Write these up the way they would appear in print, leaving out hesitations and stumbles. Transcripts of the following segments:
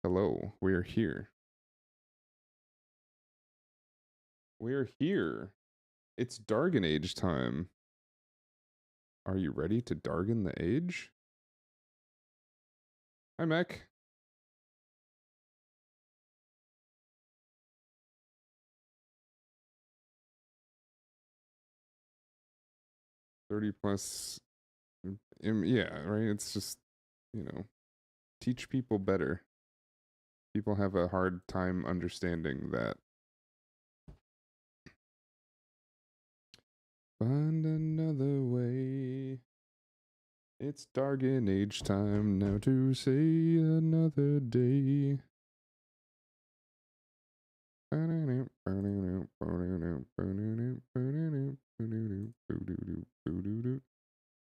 Hello, we are here. We are here. It's Dargon Age time. Are you ready to Dargon the Age? Hi, Mech. +30. Yeah, right? It's just, teach people better. People have a hard time understanding that. Find another way. It's Dargon Age time now to say another day.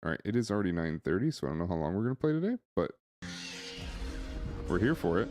Alright, it is already 9:30, so I don't know how long we're going to play today, but we're here for it.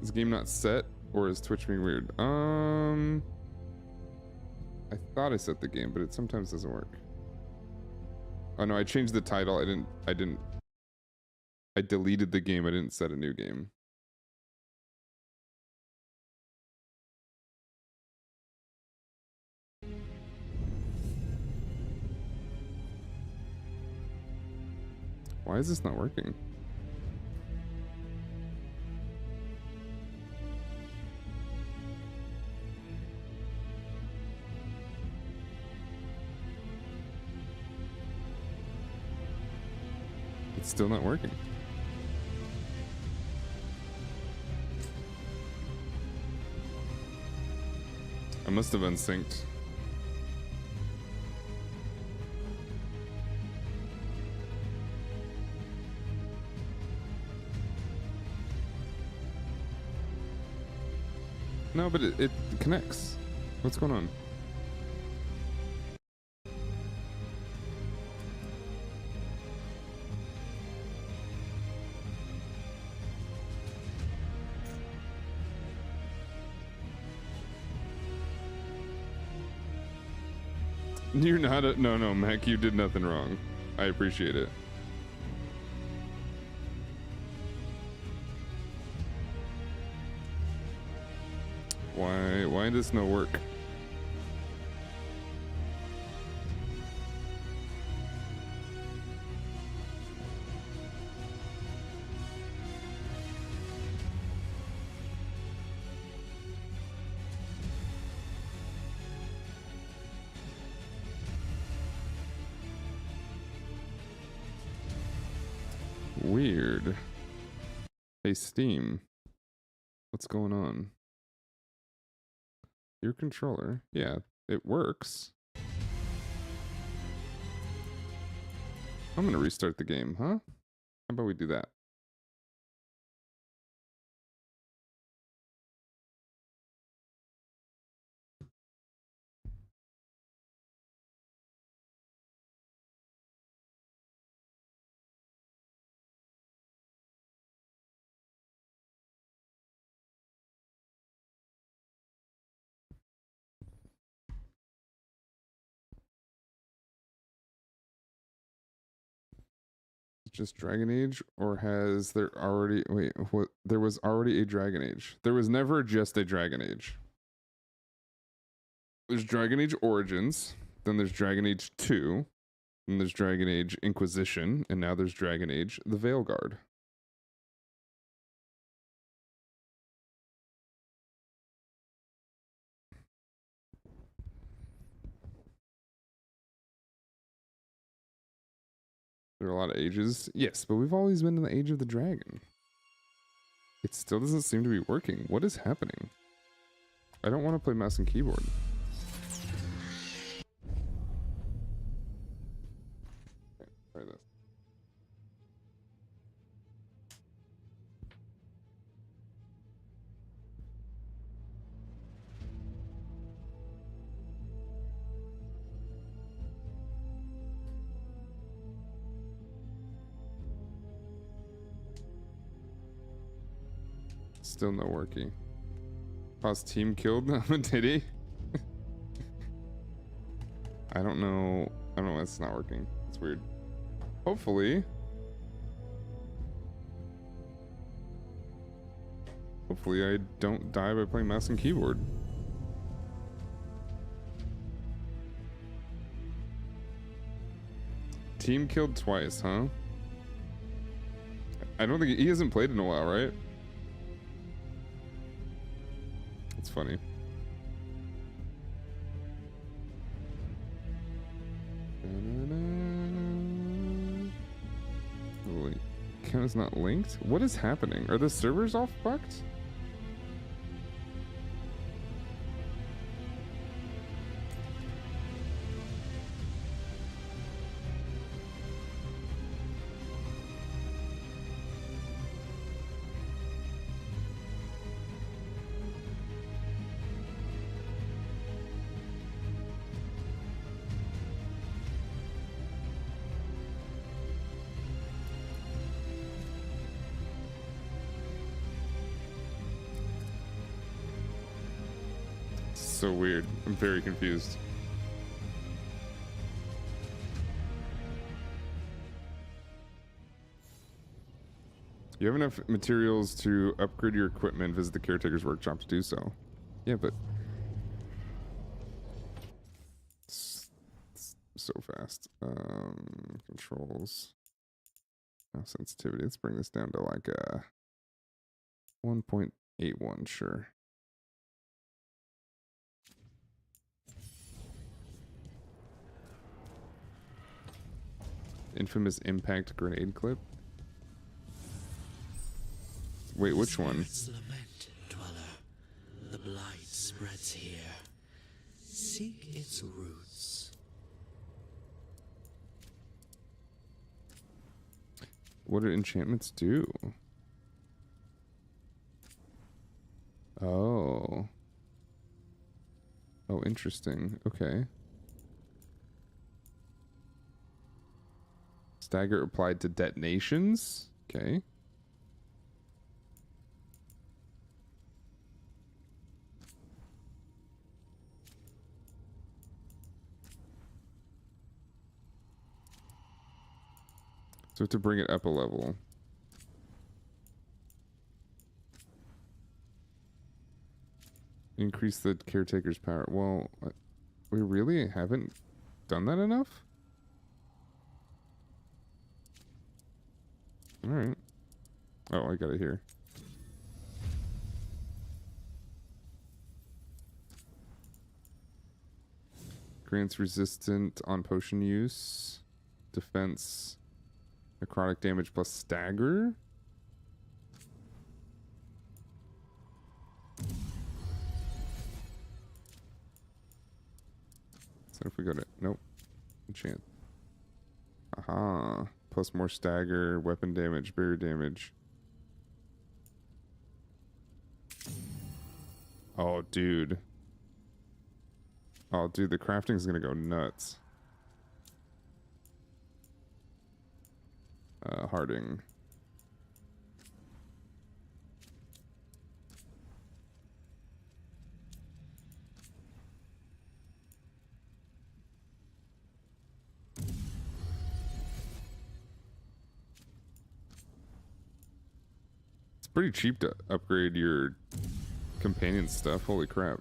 Is the game not set, or is Twitch being weird? I thought I set the game, but it sometimes doesn't work. Oh no, I changed the title. I deleted the game. I didn't set a new game. Why is this not working? It's still not working. I must have unsynced. No, but it connects. What's going on? You're not a... No, Mac, you did nothing wrong. I appreciate it. Why does no work? Weird. Hey, Steam. What's going on? Your controller? Yeah, it works. I'm gonna restart the game, huh? How about we do that? Just Dragon Age, or has there already... Wait, what? There was already a Dragon Age. There was never just a Dragon Age. There's Dragon Age Origins, then there's Dragon Age 2, then there's Dragon Age Inquisition, and now there's Dragon Age the Veilguard. There are a lot of ages. Yes, but we've always been in the Age of the Dragon. It still doesn't seem to be working. What is happening? I don't want to play mouse and keyboard. Okay, try this. Still no worky. Boss team killed? Did he? I don't know. I don't know why it's not working. It's weird. Hopefully. Hopefully I don't die by playing mouse and keyboard. Team killed twice, huh? I don't think he hasn't played in a while, right? It's funny. Holy, account is not linked? What is happening? Are the servers all fucked? So weird. I'm very confused. You have enough materials to upgrade your equipment. Visit the caretaker's workshop to do so. Yeah, but so fast. Controls. Now sensitivity. Let's bring this down to like a 1.81. Sure. Infamous impact grenade clip. Wait, which one? Lament, dweller. The blight spreads here. Seek its roots. What do enchantments do? Oh. Oh, interesting. Okay. Stagger applied to detonations? Okay. So to bring it up a level. Increase the caretaker's power. Well, we really haven't done that enough? Alright. Oh, I got it here. Grants resistant on potion use. Defense. Necrotic damage plus stagger. So if we go to... Nope. Enchant. Aha. Plus more stagger, weapon damage, barrier damage. Oh, dude. Oh, dude, the crafting's gonna go nuts. Harding. It's pretty cheap to upgrade your companion stuff. Holy crap.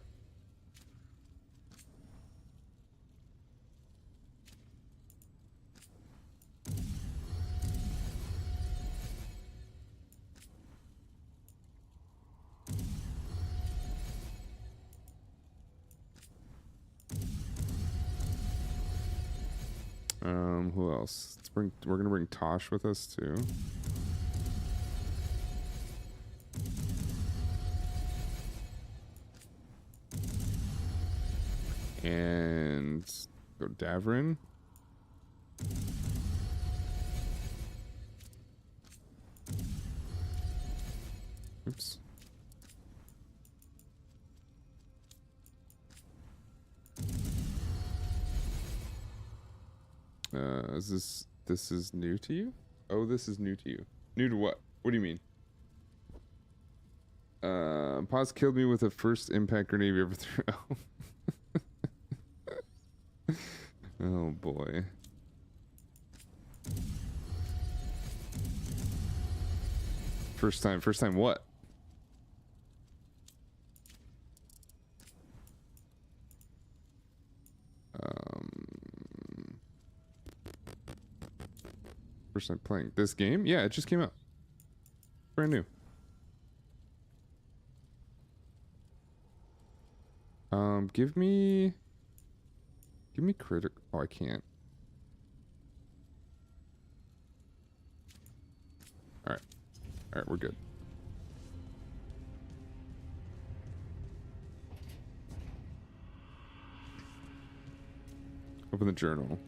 Who else? We're gonna bring Tosh with us too. And go Davrin. Oops. This is new to you? Oh, this is new to you. New to what? What do you mean? Paz killed me with the first impact grenade we ever threw. Oh boy. First time what? First time playing this game? Yeah, it just came out. Brand new. Give me critical. Oh, I can't. All right, we're good. Open the journal.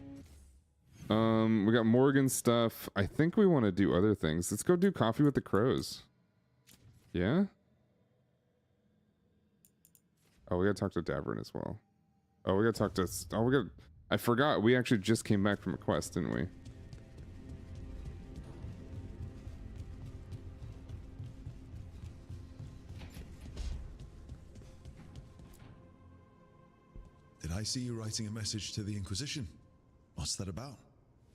We got Morgan's stuff. I think we want to do other things. Let's go do coffee with the crows. Yeah? Oh, we gotta talk to Davern as well. Oh, we gotta talk to... Oh, we gotta... I forgot. We actually just came back from a quest, didn't we? Did I see you writing a message to the Inquisition? What's that about?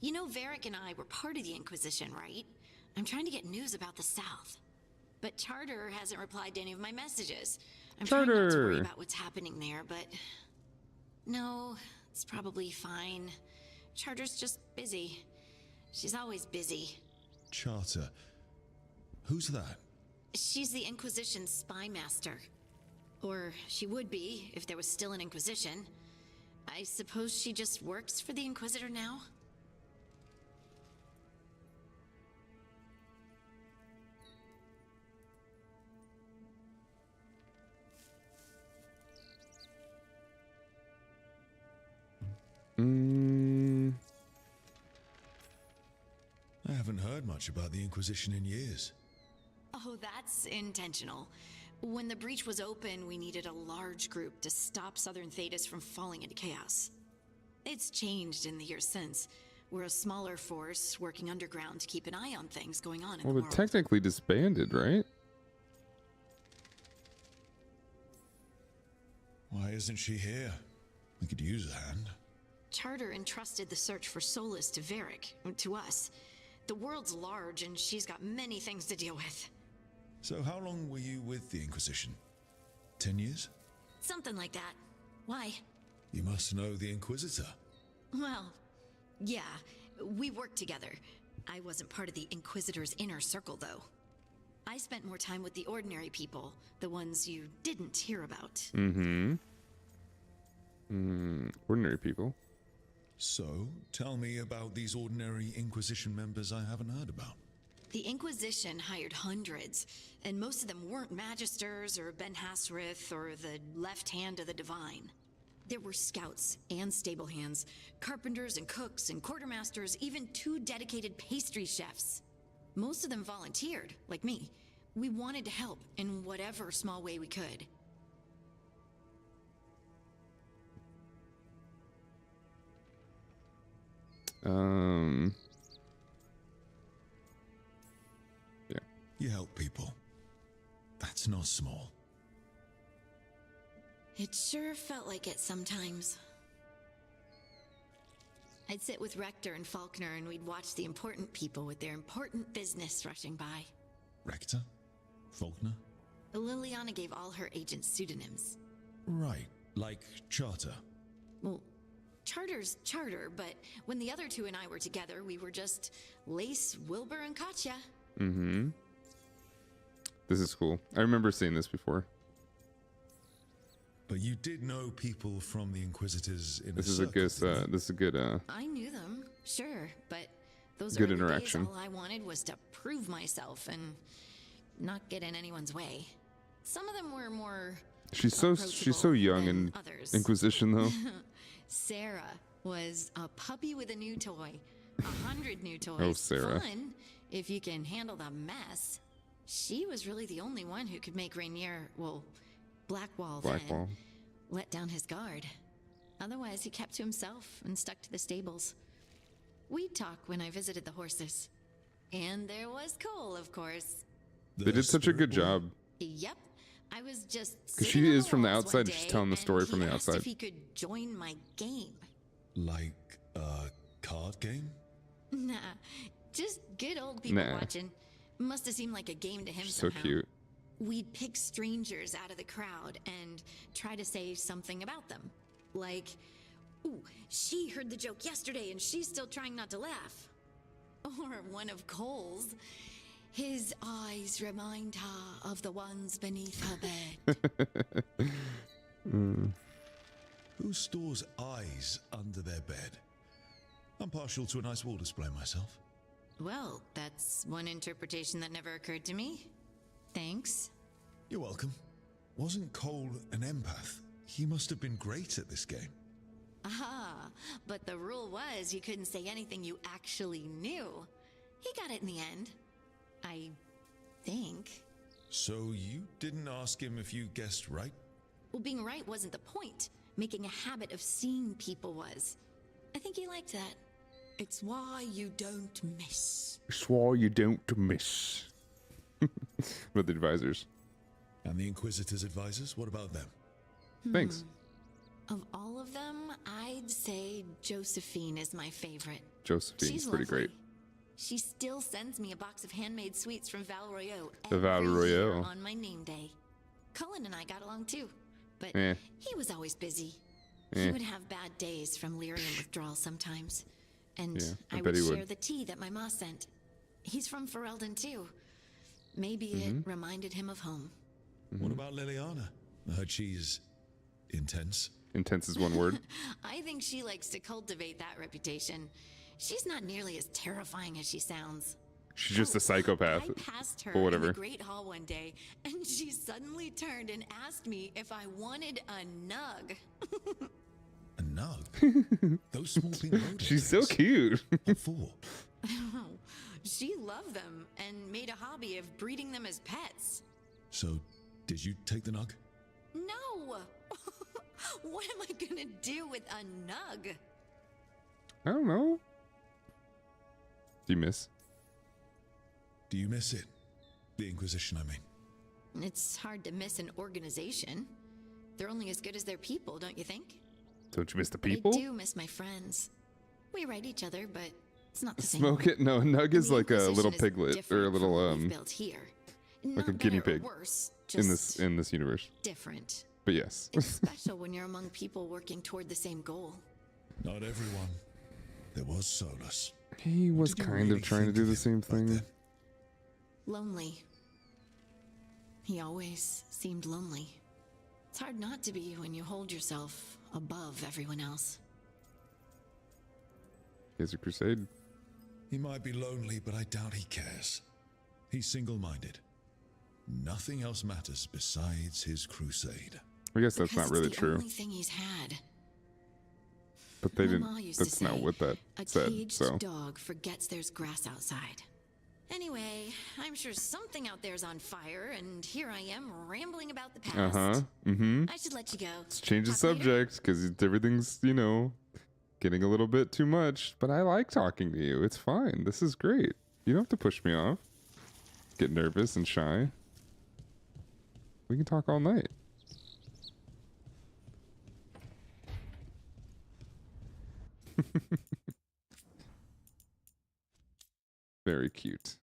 You know, Varric and I were part of the Inquisition, right? I'm trying to get news about the South. But Charter hasn't replied to any of my messages. I'm trying not to worry about what's happening there, but... No, it's probably fine. Charter's just busy. She's always busy. Charter? Who's that? She's the Inquisition's spy master. Or she would be, if there was still an Inquisition. I suppose she just works for the Inquisitor now? I haven't heard much about the Inquisition in years. Oh, that's intentional. When the breach was open, we needed a large group to stop Southern Thedas from falling into chaos. It's changed in the years since. We're a smaller force working underground to keep an eye on things going on in the world. Well, technically disbanded, right? Why isn't she here? We could use a hand. Charter entrusted the search for Solus to Varric, to us. The world's large, and she's got many things to deal with. So how long were you with the Inquisition? 10 years? Something like that. Why? You must know the Inquisitor. Well, yeah, we worked together. I wasn't part of the Inquisitor's inner circle, though. I spent more time with the ordinary people, the ones you didn't hear about. Ordinary people. So, tell me about these ordinary Inquisition members I haven't heard about. The Inquisition hired hundreds, and most of them weren't Magisters or Ben Hasrith or the left hand of the Divine. There were scouts and stable hands, carpenters and cooks and quartermasters, even 2 dedicated pastry chefs. Most of them volunteered, like me. We wanted to help in whatever small way we could. Yeah. You help people. That's not small. It sure felt like it sometimes. I'd sit with Rector and Faulkner and we'd watch the important people with their important business rushing by. Rector? Faulkner? Liliana gave all her agents pseudonyms. Right, like Charter. Well, Charter's Charter, but when the other 2 and I were together, we were just Lace, Wilbur, and Katya. This is cool. I remember seeing this before. But you did know people from the Inquisitors in This a is a good. circle, This is a good. I knew them, sure, but those Good early interaction. days, all I wanted was to prove myself and not get in anyone's way. Some of them were more She's so young than in others. Inquisition though. Sarah was a puppy with a new toy. 100 new toys. Oh, Sarah. Fun, if you can handle the mess. She was really the only one who could make Rainier, well, Blackwall then, let down his guard. Otherwise, he kept to himself and stuck to the stables. We'd talk when I visited the horses. And there was Cole, of course. They did such a good job. Yep, I was just Because sitting she on is from the walls one outside and she's day, telling the and story he from the asked outside. if he could join my game. Like a card game? Nah, just good old people Nah. watching. Must have seemed like a game to him She's so somehow. cute. We'd pick strangers out of the crowd and try to say something about them. Like, ooh, she heard the joke yesterday and she's still trying not to laugh. Or one of Cole's. His eyes remind her of the ones beneath her bed. Who stores eyes under their bed? I'm partial to a nice wall display myself. Well, that's one interpretation that never occurred to me. Thanks. You're welcome. Wasn't Cole an empath? He must have been great at this game. Ah, but the rule was you couldn't say anything you actually knew. He got it in the end. I think. So you didn't ask him if you guessed right? Well, being right wasn't the point. Making a habit of seeing people was. I think he liked that. It's why you don't miss. Swore you don't miss. With the advisors. And the Inquisitor's advisors, what about them? Thanks. Of all of them, I'd say Josephine is my favorite. Josephine's She's pretty lovely. great. She still sends me a box of handmade sweets from Val Royeaux The Val every year Royeaux. on my name day. Cullen and I got along too, but Eh. he was always busy. Eh. He would have bad days from lyrium withdrawal sometimes, and Yeah, I I bet would he share would. the tea that my ma sent. He's from Ferelden too. Maybe it reminded him of home. What about Liliana? I heard she's intense. Intense is one word. I think she likes to cultivate that reputation. She's not nearly as terrifying as she sounds. She's just a psychopath. I passed her But in whatever. the Great Hall one day, and she suddenly turned and asked me if I wanted a nug. A nug? Those small pink rodents. She's so cute. What for? She loved them and made a hobby of breeding them as pets. So, did you take the nug? No! What am I gonna do with a nug? I don't know. Do you miss? Do you miss it? The Inquisition, I mean. It's hard to miss an organization. They're only as good as their people, don't you think? Don't you miss the But people? I do miss my friends. We write each other, but it's not the same. Smoke it? No, Nug is The like a Inquisition little is piglet or a different little from what we've built here. like Not a guinea better or pig worse, in just this universe. different. But yes. It's special when you're among people working toward the same goal. Not everyone. There was Solus. He was Did you kind really of trying to think do of the him same back thing. then? Lonely. He always seemed lonely. It's hard not to be when you hold yourself above everyone else. He has a crusade. He might be lonely, but I doubt he cares. He's single-minded. Nothing else matters besides his crusade. I guess that's Because not really it's the true. only thing he's had. But they My didn't. ma used to That's not say, what that A said. caged So dog forgets there's grass outside. Anyway, I'm sure something out there's on fire, and here I am rambling about the past. Mm-hmm. I should let you go. Let's change the Talk later. subject because everything's getting a little bit too much. But I like talking to you. It's fine. This is great. You don't have to push me off. Get nervous and shy. We can talk all night. Very cute.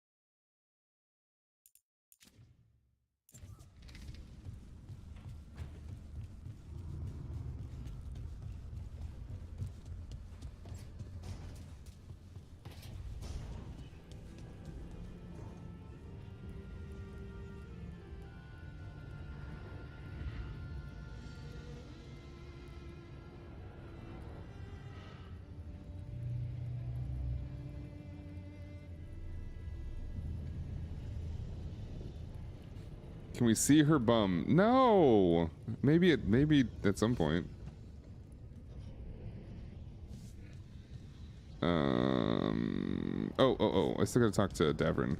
Can we see her bum? No. Maybe at some point. Oh. I still gotta talk to Davrin.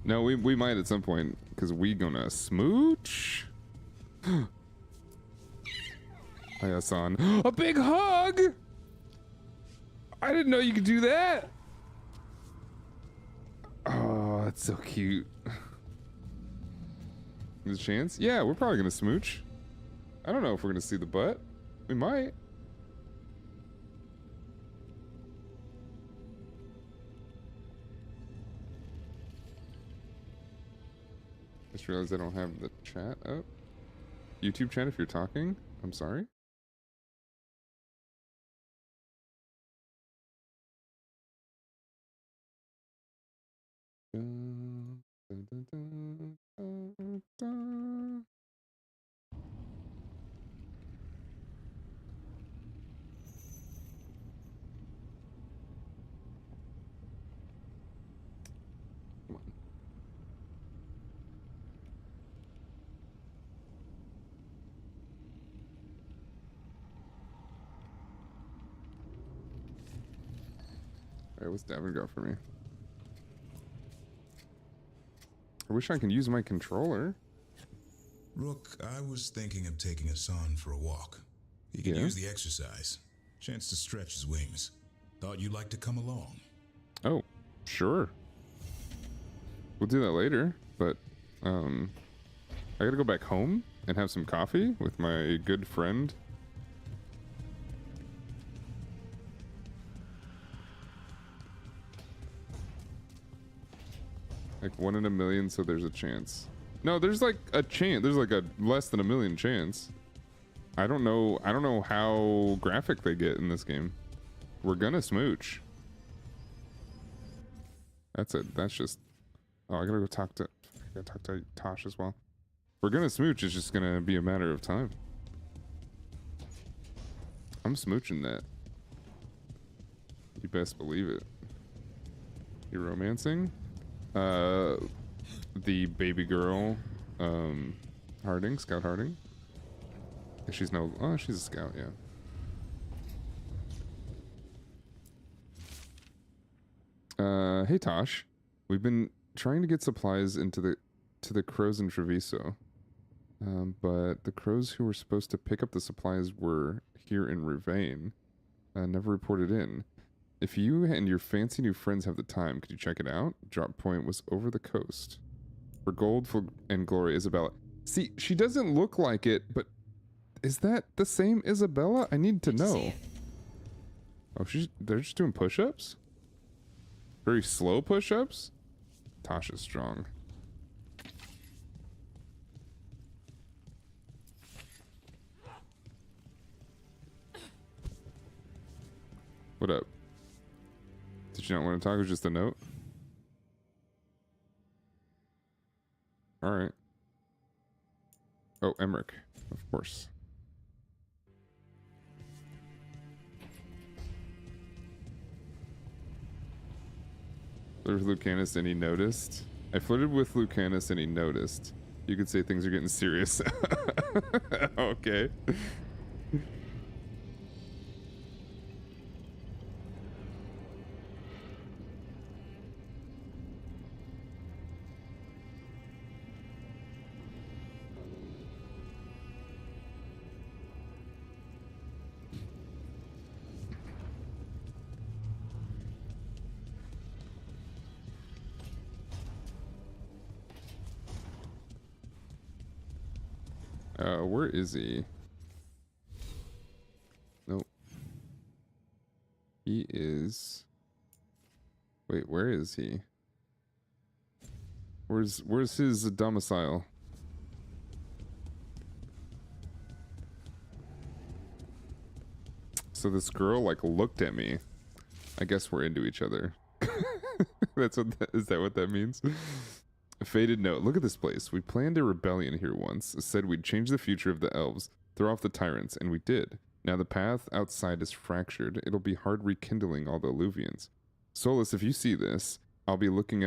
No, we might at some point, because we gonna smooch. Hi, Hassan. A big hug! I didn't know you could do that. Oh, that's so cute. There's a chance? Yeah, we're probably gonna smooch. I don't know if we're gonna see the butt. We might. Just realized I don't have the chat up. YouTube chat if you're talking. I'm sorry. Dun, dun, dun, dun, dun, dun. Come on. Alright, what's Davin got for me? I wish I could use my controller. Rook, I was thinking of taking Hassan for a walk. He can Yeah? use the exercise. Chance to stretch his wings. Thought you'd like to come along. Oh, sure. We'll do that later, but I gotta go back home and have some coffee with my good friend. Like 1 in a million, so there's a chance. No, there's like a chance. There's like a less than a million chance. I don't know how graphic they get in this game. We're gonna smooch. That's it. That's just. Oh, I gotta talk to Tosh as well. We're gonna smooch. It's just gonna be a matter of time. I'm smooching that. You best believe it. You romancing? The baby girl, Harding, Scout Harding. She's no. Oh, she's a scout. Yeah. Hey Tosh, we've been trying to get supplies into the crows in Treviso, but the crows who were supposed to pick up the supplies were here in Ravane, never reported in. If you and your fancy new friends have the time, could you check it out? Drop point was over the coast. For gold and glory, Isabella. See, she doesn't look like it, but is that the same Isabella? I need to know. Oh, they're just doing push-ups? Very slow push-ups? Tasha's strong. What up? Did you not want to talk? It was just a note? Alright. Oh, Emmerich. Of course. Flirted with Lucanus and he noticed. I flirted with Lucanus and he noticed. You could say things are getting serious. Okay. Where is he? Nope. He is... Wait, where is he? Where's his domicile? So this girl like looked at me. I guess we're into each other. Is that what that means? A faded note. Look at this place. We planned a rebellion here once. Said we'd change the future of the elves, throw off the tyrants, and we did. Now the path outside is fractured. It'll be hard rekindling all the Illuvians. Solus, if you see this, I'll be looking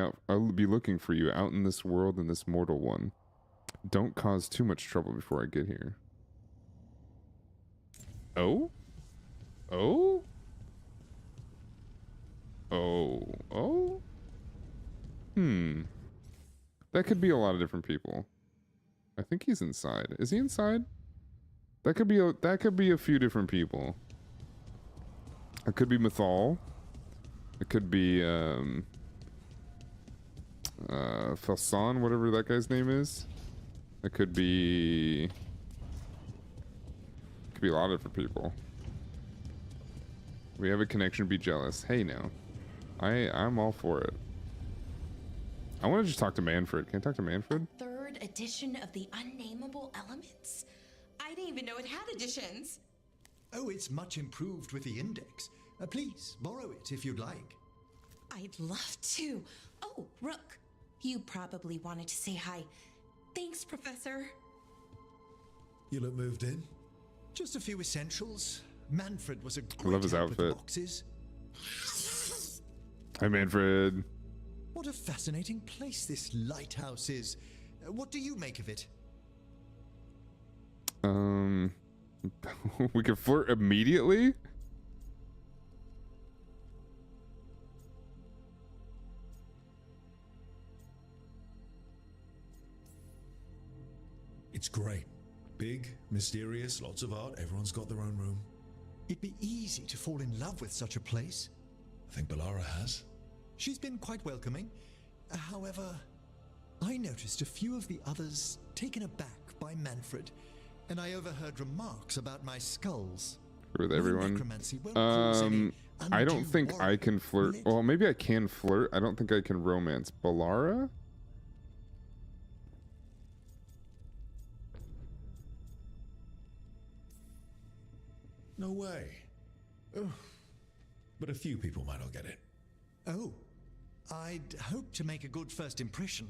for you out in this world and this mortal one. Don't cause too much trouble before I get here. Oh? Oh? Oh? Oh? That could be a lot of different people. I think he's inside. Is he inside? That could be a few different people. It could be Mythal. It could be Felson, whatever that guy's name is. It could be a lot of different people. We have a connection, be jealous. Hey now. I'm all for it. I want to just talk to Manfred. Can I talk to Manfred? Third edition of the Unnameable Elements? I didn't even know it had editions. Oh, it's much improved with the index. Please, borrow it if you'd like. I'd love to. Oh, Rook, you probably wanted to say hi. Thanks, Professor. You look moved in. Just a few essentials. Manfred was a I love great his help with the outfit. boxes. Hi, Manfred. What a fascinating place this lighthouse is. What do you make of it? We can flirt immediately? It's great. Big, mysterious, lots of art. Everyone's got their own room. It'd be easy to fall in love with such a place. I think Bellara has. She's been quite welcoming. However, I noticed a few of the others taken aback by Manfred, and I overheard remarks about my skulls. With My everyone. necromancy won't cause any I don't undue think I worry, can flirt. will it? Well, maybe I can flirt. I don't think I can romance Bellara. No way. Ugh. But a few people might not get it. Oh, I'd hope to make a good first impression.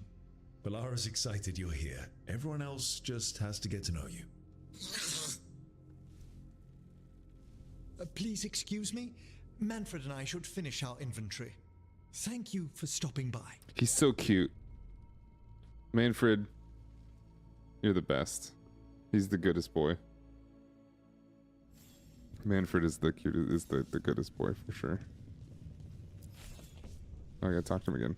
Bellara's excited you're here. Everyone else just has to get to know you. Please excuse me. Manfred and I should finish our inventory. Thank you for stopping by. He's so cute. Manfred, you're the best. He's the goodest boy. Manfred is the cutest, is the goodest boy for sure. Oh, I gotta talk to him again.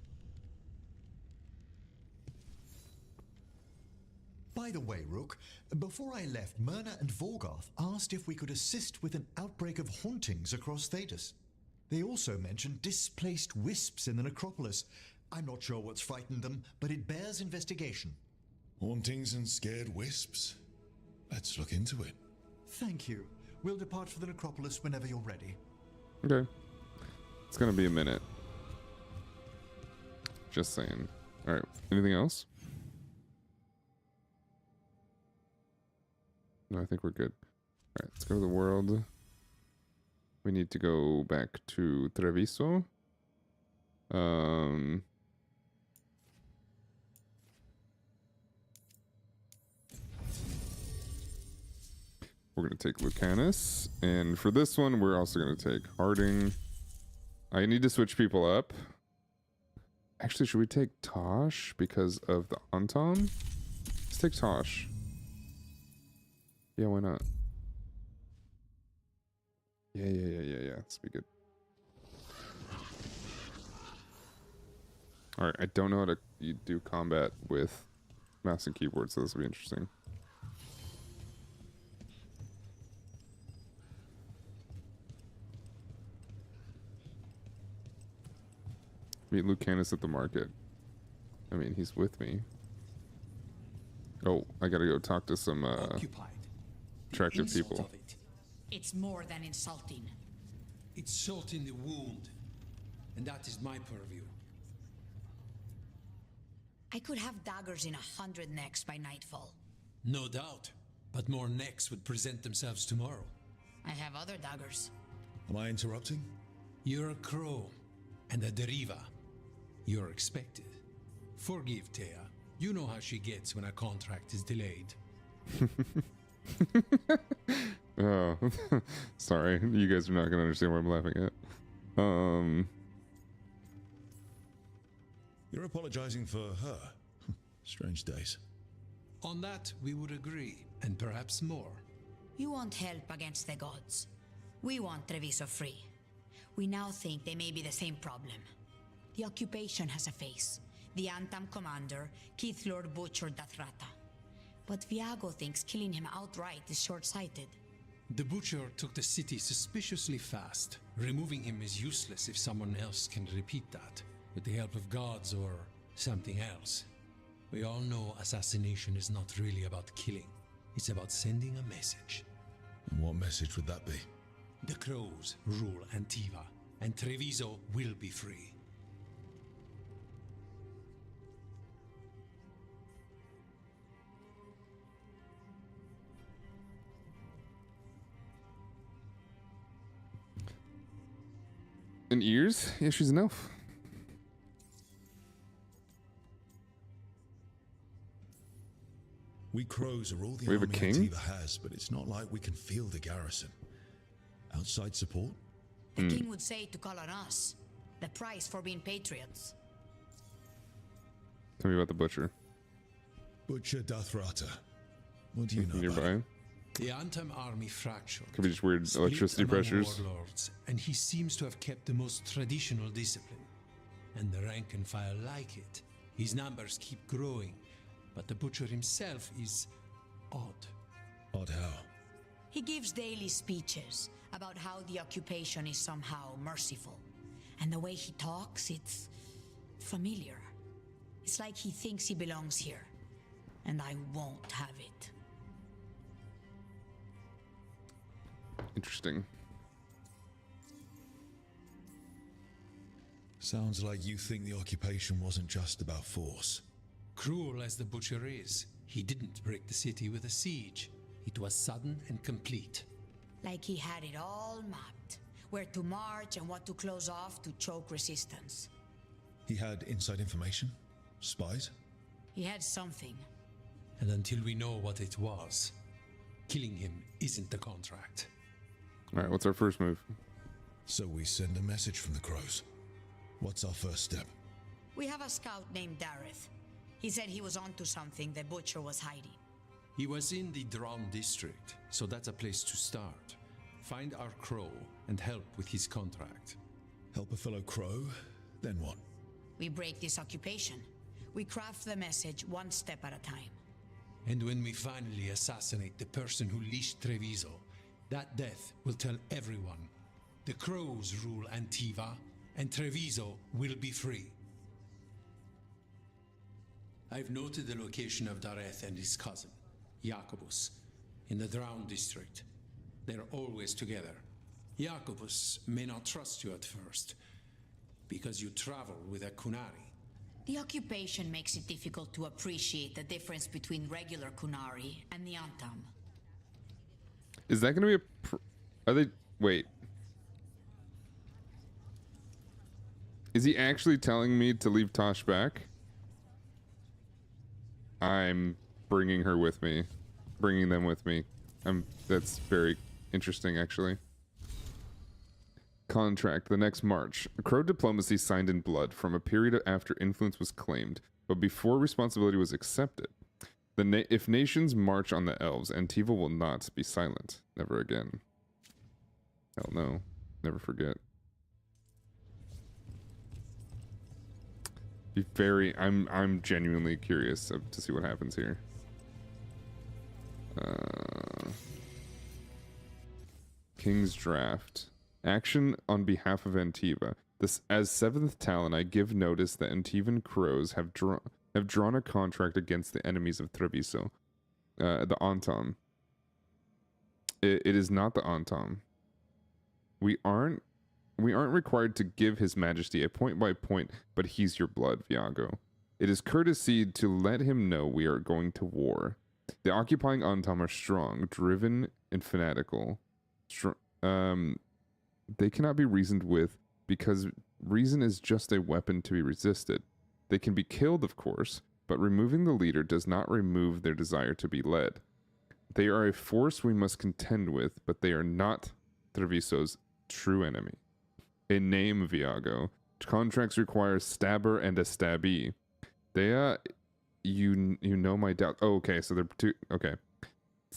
By the way, Rook, before I left, Myrna and Veilguard asked if we could assist with an outbreak of hauntings across Thedas. They also mentioned displaced wisps in the necropolis. I'm not sure what's frightened them, but it bears investigation. Hauntings and scared wisps. Let's look into it. Thank you. We'll depart for the necropolis whenever you're ready. Okay. It's gonna be a minute. Just saying. Alright, anything else? No, I think we're good. Alright, let's go to the world. We need to go back to Treviso. We're going to take Lucanus. And for this one, we're also going to take Harding. I need to switch people up. Actually, should we take Tosh because of the Anton? Let's take Tosh. Yeah, why not? Yeah. Let's be good. Alright, I don't know how to do combat with mouse and keyboard, so this will be interesting. Meet Lucanus at the market. I mean, he's with me. Oh, I gotta go talk to some Occupied. The attractive insult people. of it. It's more than insulting. It's salt in the wound, and that is my purview. I could have daggers in 100 necks by nightfall. No doubt, but more necks would present themselves tomorrow. I have other daggers. Am I interrupting? You're a crow, and a deriva. You're expected. Forgive Thea. You know how she gets when a contract is delayed. Oh, sorry. You guys are not gonna understand what I'm laughing at. You're apologizing for her. Strange days. On that, we would agree, and perhaps more. You want help against the gods. We want Treviso free. We now think they may be the same problem. The occupation has a face. the Antam commander, Keith Lord Butcher Dathrata. But Viago thinks killing him outright is short-sighted. The Butcher took the city suspiciously fast. Removing him is useless if someone else can repeat that, with the help of gods or something else. We all know assassination is not really about killing. It's about sending a message. And what message would that be? The Crows rule Antiva, and Treviso will be free. And ears? Yeah, she's an elf. We crows are all the We have a army king? Antiva has, but it's not like we can field a garrison. Outside support? The king would say to call on us. The price for being patriots. Tell me about the butcher. Butcher Dathrata. What do you know about Nearby. him? The Antam army fractured. Could be just weird split electricity among pressures. warlords, and he seems to have kept the most traditional discipline. And the rank and file like it. His numbers keep growing, but the butcher himself is odd. Odd how? He gives daily speeches about how the occupation is somehow merciful. And the way he talks, it's familiar. It's like he thinks he belongs here. And I won't have it. Interesting. Sounds like you think the occupation wasn't just about force. Cruel as the butcher is, he didn't break the city with a siege. It was sudden and complete. Like he had it all mapped. Where to march and what to close off to choke resistance. He had inside information? Spies? He had something. And until we know what it was, killing him isn't the contract. Alright, what's our first move? So we send a message from the crows. What's our first step? We have a scout named Dareth. He said he was onto something the butcher was hiding. He was in the Drown district, so that's a place to start. Find our crow and help with his contract. Help a fellow crow? Then what? We break this occupation. We craft the message one step at a time. And when we finally assassinate the person who leashed Treviso, that death will tell everyone. The crows rule Antiva, and Treviso will be free. I've noted the location of Dareth and his cousin, Jacobus, in the Drown district. They're always together. Jacobus may not trust you at first, because you travel with a Kunari. The occupation makes it difficult to appreciate the difference between regular Kunari and the Antam. Is that going to be a... Are they... Wait. Is he actually telling me to leave Tosh back? I'm bringing her with me. Bringing them with me. That's very interesting, actually. Contract. The next March. Crow diplomacy signed in blood from a period after influence was claimed, but before responsibility was accepted. If nations march on the elves, Antiva will not be silent. Never again. Hell no. Never forget. Be very... I'm genuinely curious to see what happens here. King's Draft. Action on behalf of Antiva. This, as 7th Talon, I give notice that Antivan crows have drawn a contract against the enemies of Treviso. The Antam. It is not the Antam. We aren't required to give His Majesty a point by point, but he's your blood, Viago. It is courtesy to let him know we are going to war. The occupying Antam are strong, driven, and fanatical. They cannot be reasoned with because reason is just a weapon to be resisted. They can be killed, of course, but removing the leader does not remove their desire to be led. They are a force we must contend with, but they are not Treviso's true enemy. A name, Viago. Contracts require stabber and a stabbee. They, you know my doubt. Oh, okay, so they're two. Okay,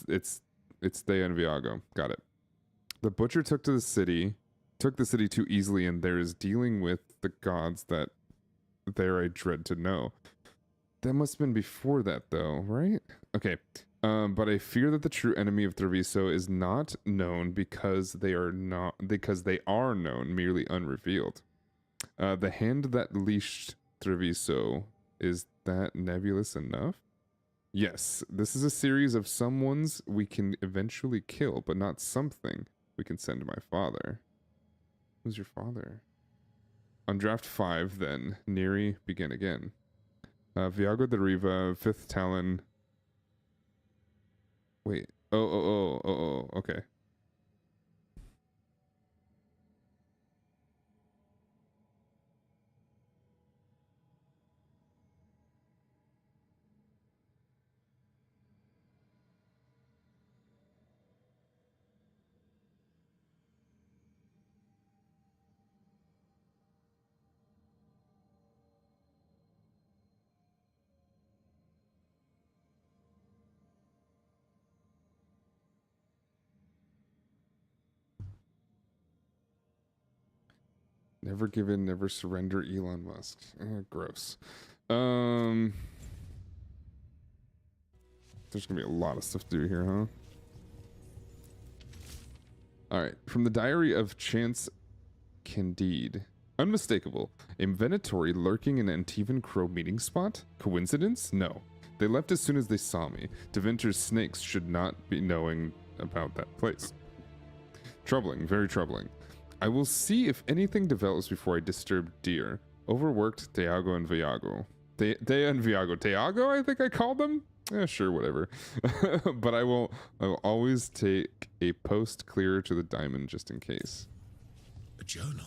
it's Thea and Viago. Got it. The butcher took the city too easily, and there is dealing with the gods that there I dread to know. That must have been before that, though, right? Okay. But I fear that the true enemy of Treviso is not known because they are known, merely unrevealed. The hand that leashed Treviso, is that nebulous enough? Yes, this is a series of someones we can eventually kill, but not something we can send to my father. Who's your father? On draft 5, then, Neri, begin again. Viago de Riva, 5th Talon. Wait. Oh, okay. Never give in, never surrender, Elon Musk. Gross. There's gonna be a lot of stuff to do here, huh? Alright, from the diary of Chance Candide. Unmistakable. A Venatori lurking in an Antivan Crow meeting spot? Coincidence? No. They left as soon as they saw me. Deventer's snakes should not be knowing about that place. Troubling, very troubling. I will see if anything develops before I disturb deer. Overworked Teago and Viago. Dea and Viago. Teago, I think I called them? Yeah, sure, whatever. But I will always take a post clearer to the diamond just in case. A journal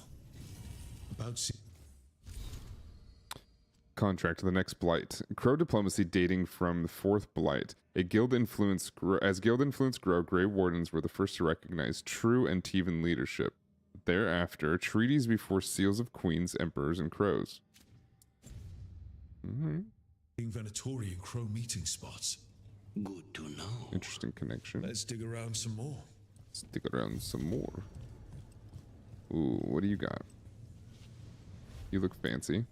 about Contract to the next blight. Crow diplomacy dating from the 4th blight. As guild influence grow, Grey Wardens were the first to recognize true Antivan leadership. Thereafter, treaties before seals of queens, emperors, and crows. Venatori and Crow meeting spots. Good to know. Interesting connection. Let's dig around some more. Stick around some more. Ooh, what do you got? You look fancy.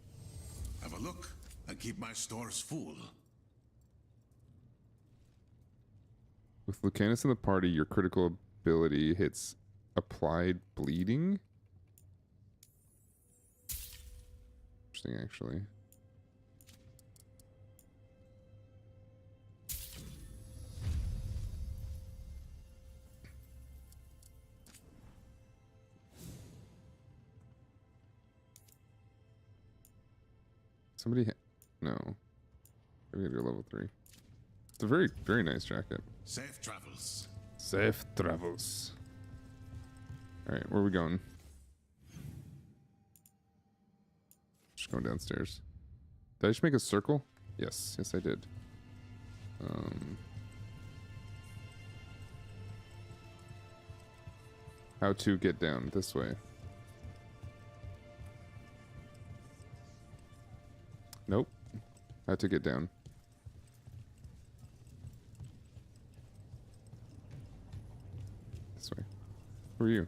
Have a look. I keep my stores full. With Lucanus in the party, your critical ability hits applied bleeding. Interesting, actually. Somebody no. Maybe I do level 3. It's a very, very nice jacket. Safe travels. Safe travels. Alright, where are we going? Just going downstairs. Did I just make a circle? Yes, yes I did. How to get down this way. Nope. How to get down. This way. Who are you?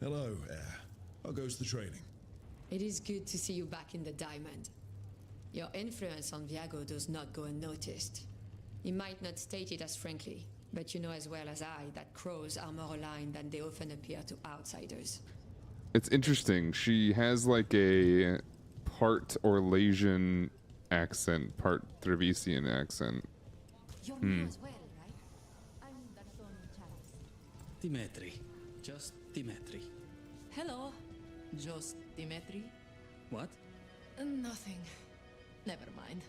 Hello, Air. How goes the training? It is good to see you back in the diamond. Your influence on Viago does not go unnoticed. You might not state it as frankly, but you know as well as I that crows are more aligned than they often appear to outsiders. It's interesting. She has like a part Orlasian accent, part Trevisian accent. You're new as well, right? I'm Dimitri. Just Dimitri. Hello. Just Dimitri? What? Nothing. Never mind.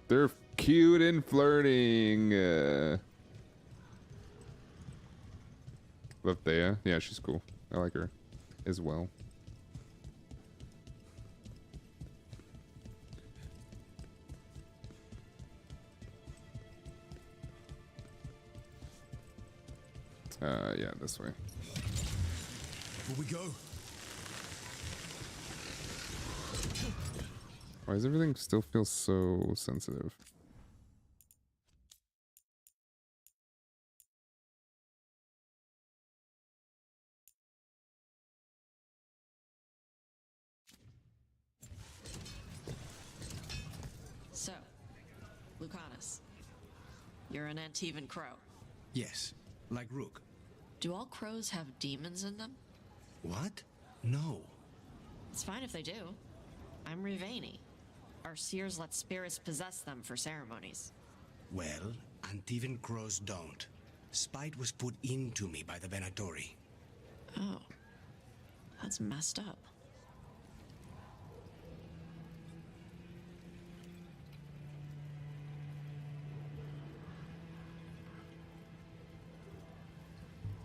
They're cute and flirting. Love Thea. Yeah, she's cool. I like her as well. Yeah, this way. Will we go? Why does everything still feel so sensitive? You're an Antivan crow. Yes, like Rook. Do all crows have demons in them? What? No. It's fine if they do. I'm Rivani. Our seers let spirits possess them for ceremonies. Well, Antivan crows don't. Spite was put into me by the Venatori. Oh. That's messed up.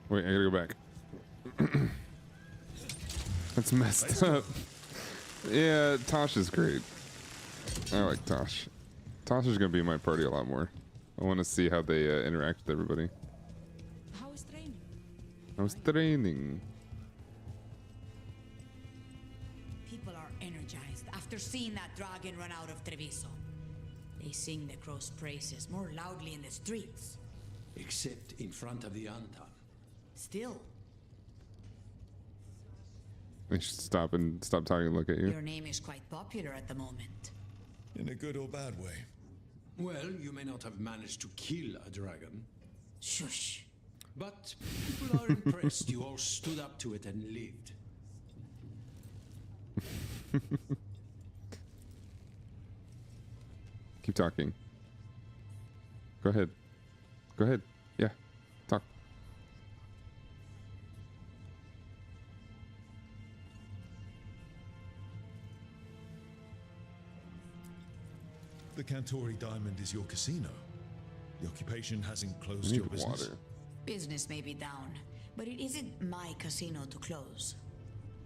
Wait, I gotta go back. That's messed up. Yeah, Tosh is great. I like Tosh. Tosh is gonna be in my party a lot more. I want to see how they interact with everybody. How was training? I was training. People are energized after seeing that dragon run out of Treviso. They sing the crow's praises more loudly in the streets. Except in front of the Anton. Still, I should stop talking and look at you. your name is quite popular at the moment. In a good or bad way. Well, you may not have managed to kill a dragon, Shush. but people are impressed you all stood up to it and lived. Keep talking. Go ahead. Go ahead. Yeah. Talk. The Cantori Diamond is your casino. The occupation hasn't I closed need your business. water. Business may be down, but it isn't my casino to close.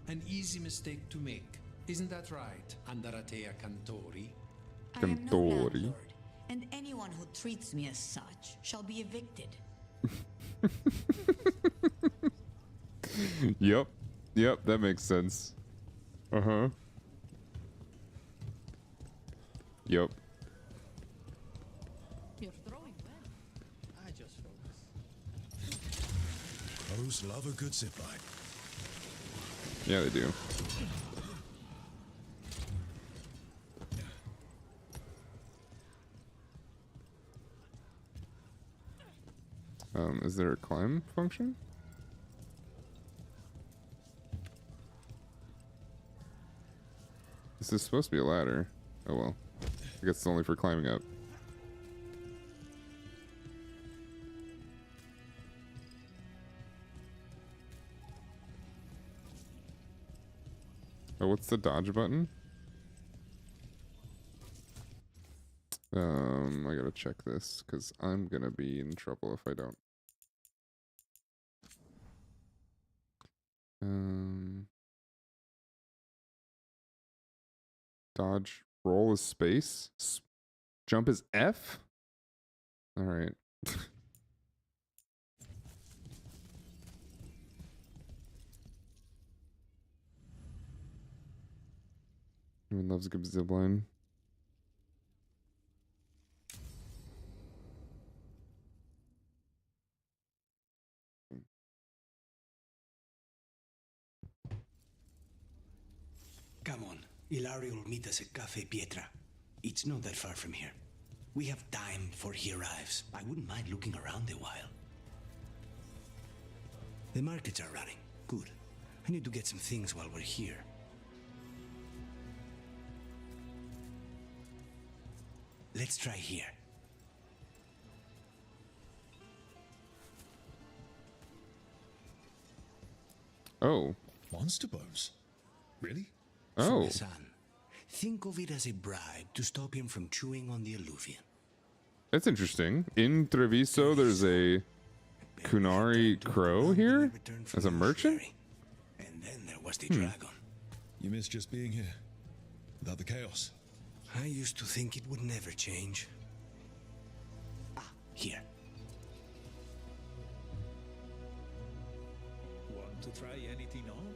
An easy mistake to make. Isn't that right, Andaratea Cantori? I am no Cantori. landlord, and anyone who treats me as such shall be evicted. Yep. Yep, that makes sense. Uh-huh. Yep. You're throwing well. I just focus. Crows love a good zipline. Yeah, they do. Is there a climb function? This is supposed to be a ladder. Oh well. I guess it's only for climbing up. Oh, what's the dodge button? I gotta check this because I'm gonna be in trouble if I don't. Dodge roll is space. Jump is F? Alright. Everyone loves a good zipline. Come on, Ilario will meet us at Cafe Pietra. It's not that far from here. We have time before he arrives. I wouldn't mind looking around a while. The markets are running. Good. I need to get some things while we're here. Let's try here. Oh. Monster bones? Really? Oh. For the son. Think of it as a bribe to stop him from chewing on the alluvian. That's interesting. In Treviso, there's a Kunari crow here as a merchant? And then there was the dragon. You miss just being here. Without the chaos. I used to think it would never change. Ah, here. Want to try anything on?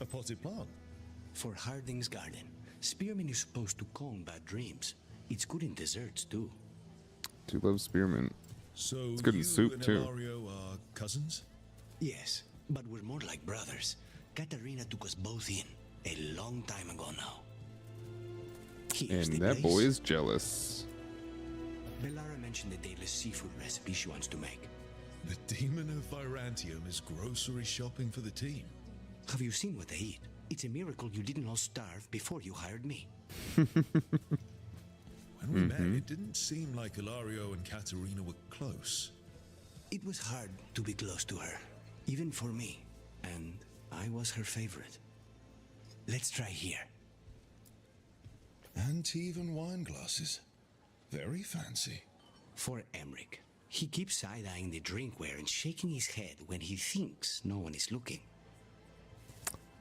A potted plant. For Harding's garden, Spearman is supposed to calm bad dreams. It's good in desserts, too. Do love spearmint. So It's good in you soup, and too. Ilario are cousins? Yes, but we're more like brothers. Katarina took us both in a long time ago now. Here's And the that place. boy is jealous. Bellara mentioned the daedalus seafood recipe she wants to make. The demon of Virantium is grocery shopping for the team. Have you seen what they eat? It's a miracle you didn't all starve before you hired me. When we met, it didn't seem like Ilario and Katerina were close. It was hard to be close to her, even for me, and I was her favorite. Let's try here. Antivan wine glasses. Very fancy. For Emmerich. He keeps side-eyeing the drinkware and shaking his head when he thinks no one is looking.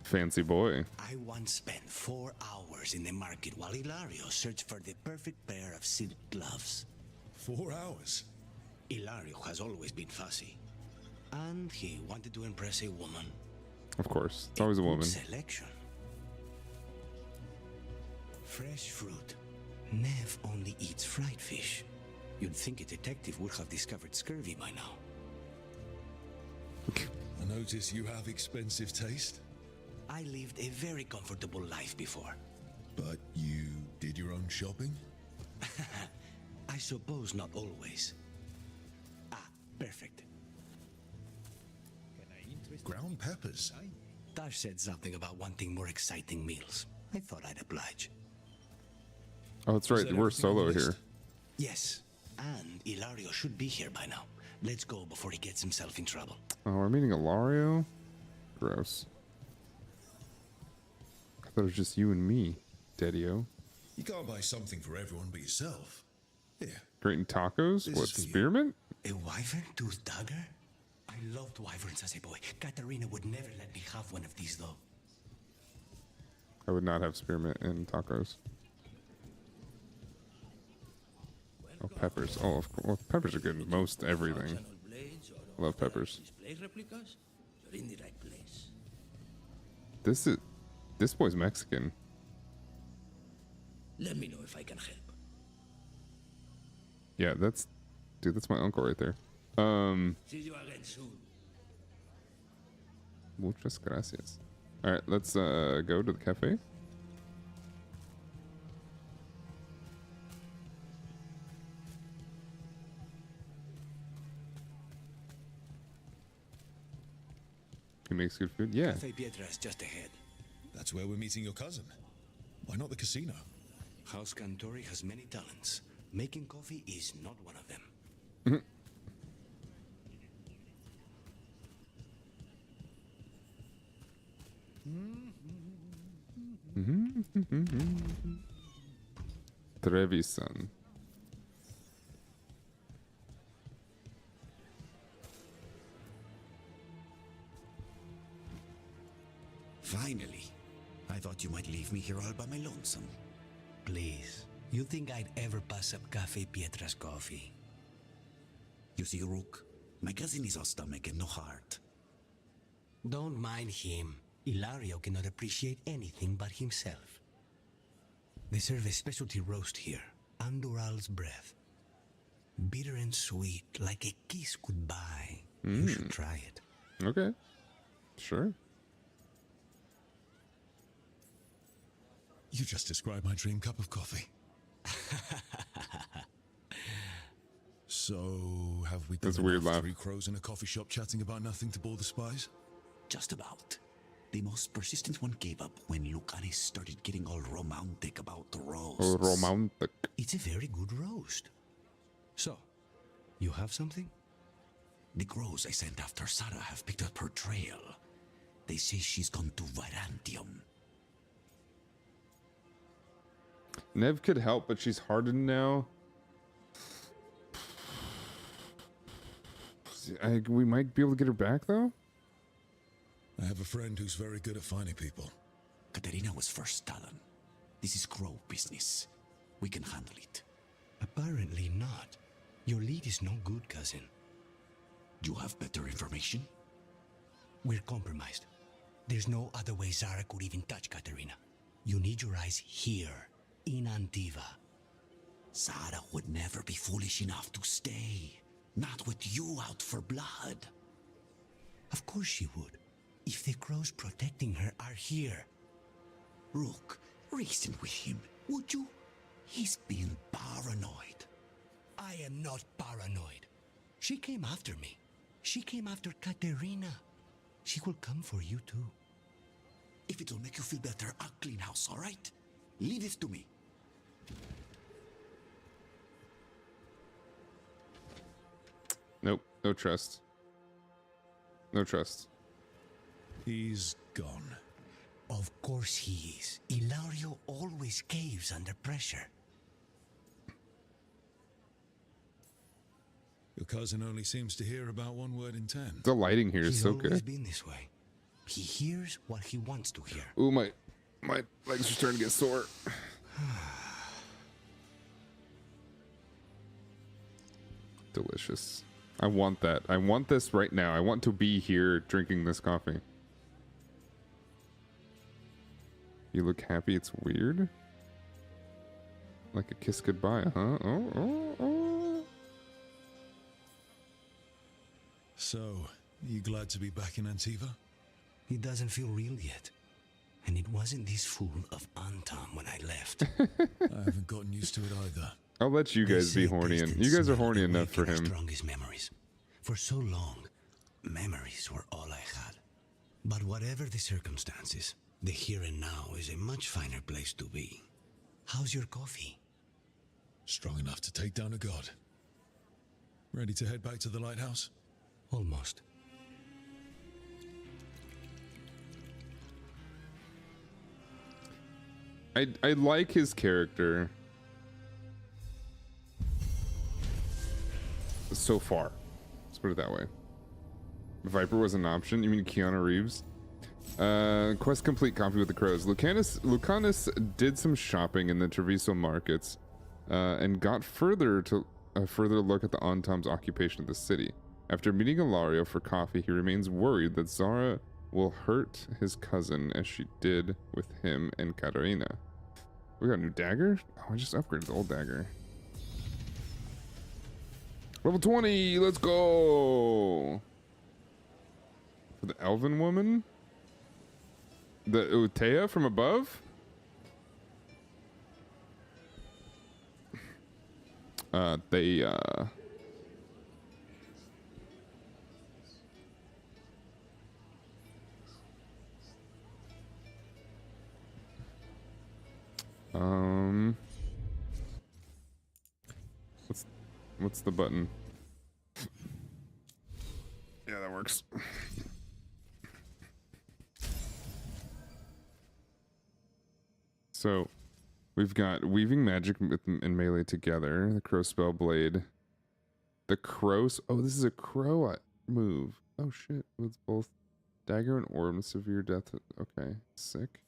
Fancy boy. I once spent 4 hours in the market while Ilario searched for the perfect pair of silk gloves. 4 hours? Ilario has always been fussy. And he wanted to impress a woman. Of course. It's always a woman. Selection. Fresh fruit. Nev only eats fried fish. You'd think a detective would have discovered scurvy by now. I notice you have expensive taste. I lived a very comfortable life before. But you did your own shopping? I suppose not always. Ah, perfect. Ground peppers. Tash said something about wanting more exciting meals. I thought I'd oblige. Oh, that's right. We're solo here. Yes, and Ilario should be here by now. Let's go before he gets himself in trouble. Oh, we're meeting Ilario? Gross. I thought it was just you and me, Daddy-o. You can't buy something for everyone but yourself. Here. Grating tacos? This What, is for you. spearmint? A wyvern tooth dagger? I loved wyverns as a boy. Katarina would never let me have one of these, though. I would not have spearmint in tacos. Oh, peppers. Oh, of course. Well, peppers are good in most everything. I love peppers. This boy's Mexican. Let me know if I can help. Yeah, that's my uncle right there. See you again soon. Muchas gracias. All right, let's go to the cafe. He makes good food. Yeah. Cafe Pietra is just ahead. That's where we're meeting your cousin. Why not the casino? House Cantori has many talents. Making coffee is not one of them. Trevisan. Finally. I thought you might leave me here all by my lonesome. Please. You think I'd ever pass up Cafe Pietra's coffee? You see, Rook, my cousin is all stomach and no heart. Don't mind him. Ilario cannot appreciate anything but himself. They serve a specialty roast here, Andoral's breath. Bitter and sweet, like a kiss goodbye. You should try it. Okay. Sure. You just described my dream cup of coffee. So, have we That's a done weird enough laugh. three crows in a coffee shop chatting about nothing to bore the spies? Just about. The most persistent one gave up when Lucanis started getting all romantic about the roasts. Oh, romantic. It's a very good roast. So, you have something? The crows I sent after Sarah have picked up her trail. They say she's gone to Virantium. Nev could help, but she's hardened now. We might be able to get her back, though. I have a friend who's very good at finding people. Katerina was first Talon. This is crow business. We can handle it. Apparently not. Your lead is no good, cousin. You have better information? We're compromised. There's no other way Zara could even touch Katerina. You need your eyes here, in Antiva. Sarah would never be foolish enough to stay. Not with you out for blood. Of course she would, if the crows protecting her are here. Rook, reason with him, would you? He's being paranoid. I am not paranoid. She came after me. She came after Katerina. She will come for you too. If it'll make you feel better, I'll clean house, all right? Leave this to me. Nope. No trust. No trust. He's gone. Of course he is. Ilario always caves under pressure. Your cousin only seems to hear about one word in 10. The lighting here is He's so always good. been this way. He hears what he wants to hear. Ooh, my legs are starting to get sore. Delicious. I want that. I want this right now. I want to be here drinking this coffee. You look happy. It's weird. Like a kiss goodbye, huh? Oh. So, you glad to be back in Antiva? It doesn't feel real yet. And it wasn't this fool of Antam when I left. I haven't gotten used to it either. I'll let you guys be horny, and you guys are horny enough for him. Strongest memories. For so long, memories were all I had. But whatever the circumstances, the here and now is a much finer place to be. How's your coffee? Strong enough to take down a god. Ready to head back to the lighthouse? Almost. I like his character so far. Let's put it that way. Viper was an option. You mean Keanu Reeves? Quest complete. Coffee with the crows. Lucanus did some shopping in the Treviso markets, and got further to a further look at the Antam's occupation of the city. After meeting Ilario for coffee, he remains worried that Zara will hurt his cousin as she did with him and Katarina. We got a new dagger? Oh, I just upgraded the old dagger. Level 20, let's go! For the elven woman? The Utea from above? What's the button? Yeah, that works. So, we've got Weaving Magic and Melee together, the Crow Spell Blade. The Crows. Oh, this is a Crow move. Oh shit, with both Dagger and Orb and Severe Death. Okay, sick.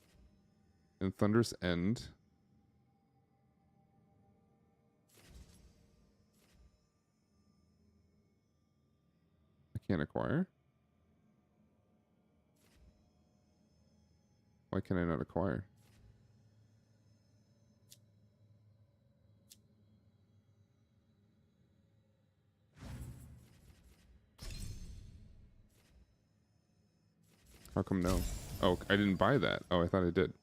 And Thunderous End. I can't acquire. Why can I not acquire? How come no? Oh, I didn't buy that. Oh, I thought I did.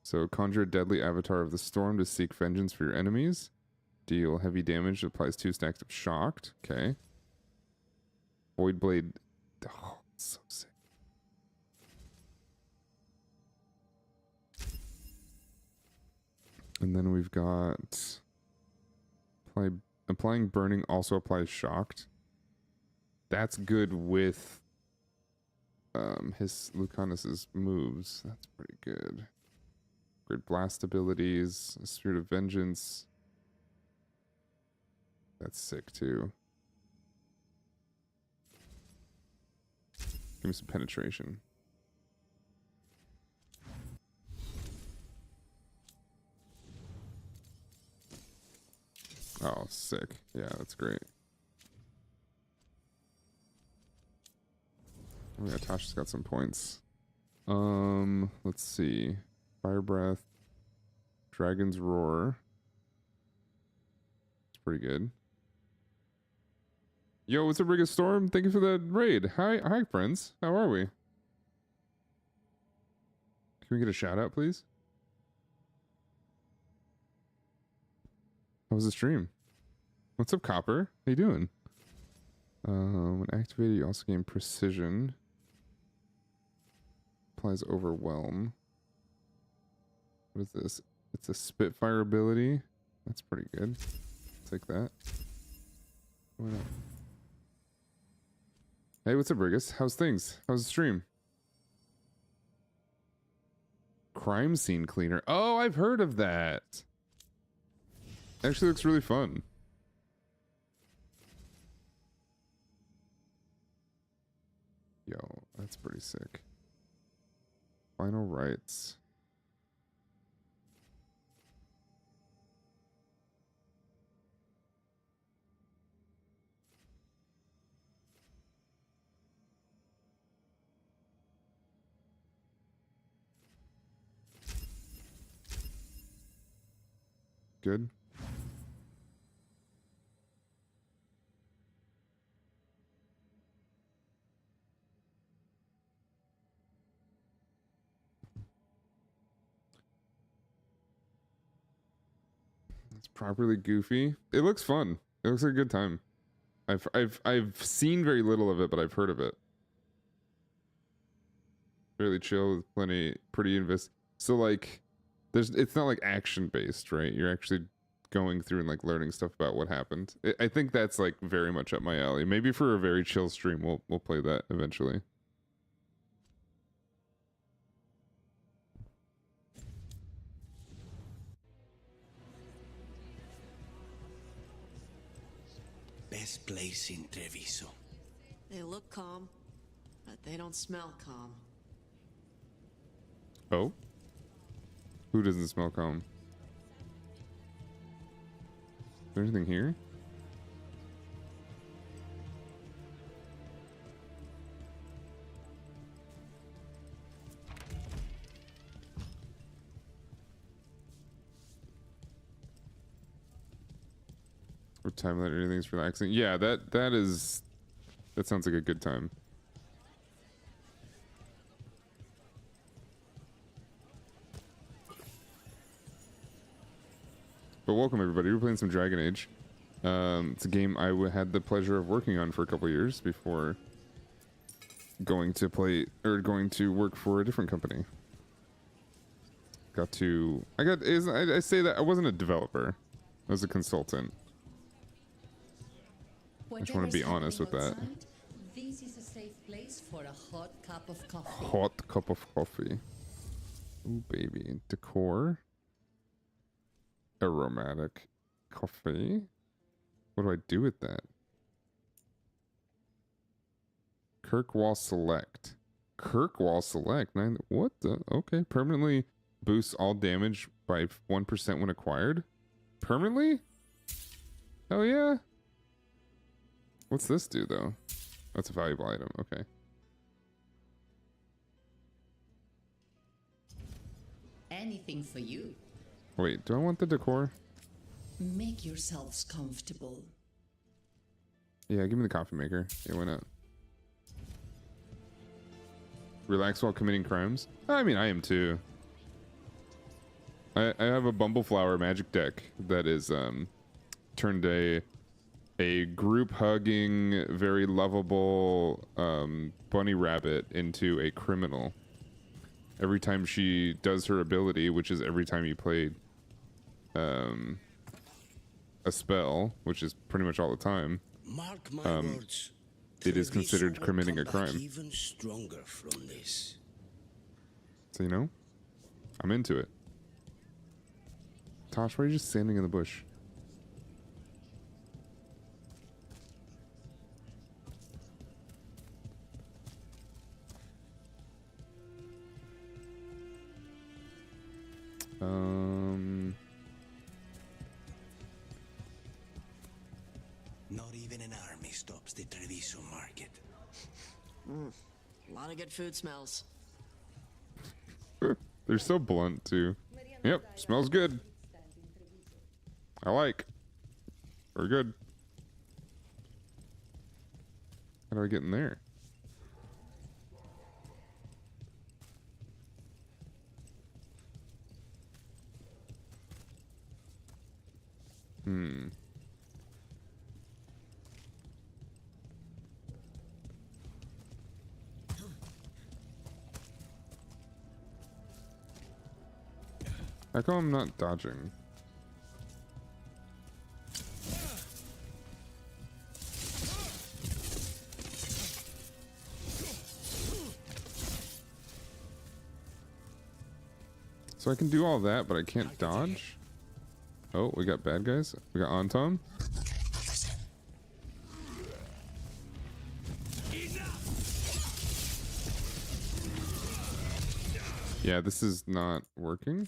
So, conjure a deadly avatar of the storm to seek vengeance for your enemies. Deal heavy damage. Applies 2 stacks of shocked. Okay. Void Blade. Oh, so sick. And then we've got applying burning also applies shocked. That's good with his Lucanus's moves. That's pretty good. Great blast abilities, Spirit of Vengeance. That's sick too. Give me some penetration. Oh, sick. Yeah, that's great. Oh yeah, Tasha's got some points. Let's see. Fire Breath. Dragon's Roar. It's pretty good. Yo, what's up, Riga Storm? Thank you for the raid. Hi, friends. How are we? Can we get a shout out, please? How was the stream? What's up, Copper? How you doing? When activated, you also gain precision. Applies overwhelm. What is this? It's a Spitfire ability. That's pretty good. Take that. Why not? Hey, what's up, Brigus? How's things? How's the stream? Crime scene cleaner. Oh, I've heard of that. Actually looks really fun. Yo, that's pretty sick. Final rights. Good. It's properly goofy. It looks fun. It looks like a good time. I've seen very little of it, but I've heard of it. Fairly chill with plenty pretty so like it's not like action based, right? You're actually going through and like learning stuff about what happened. I think that's like very much up my alley. Maybe for a very chill stream we'll play that eventually. Best place in Treviso. They look calm, but they don't smell calm. Oh? Who doesn't smell calm? Is there anything here? What time that anything's relaxing? Yeah, that sounds like a good time. But welcome everybody. We're playing some Dragon Age. It's a game I had the pleasure of working on for a couple years before going to work for a different company. I say that I wasn't a developer. I was a consultant. I just want to be honest with that. This is a safe place for a hot cup of coffee. Hot cup of coffee. Ooh, baby. Decor. Aromatic coffee. What do I do with that? Kirkwall Select. Kirkwall Select. What the? Okay. Permanently boosts all damage by 1% when acquired. Permanently? Oh yeah. What's this do though? That's a valuable item. Okay. Anything for you. Wait, do I want the decor? Make yourselves comfortable. Yeah, give me the coffee maker. Yeah, why not? Relax while committing crimes? I mean, I am too. I have a Bumbleflower magic deck that is turned a group hugging, very lovable bunny rabbit into a criminal. Every time she does her ability, which is every time you play a spell, which is pretty much all the time, Mark my words, it is considered Treviso committing will a come back crime. even stronger from this. So, you know, I'm into it. Tosh, why are you just standing in the bush? Not even an army stops the Treviso market. A lot of good food smells. They're so blunt too. Yep, smells good. I like. Very good. How do I get in there? Hmm. How come I'm not dodging? So I can do all that, but I can't dodge? Oh, we got bad guys. We got Anton. Yeah, this is not working.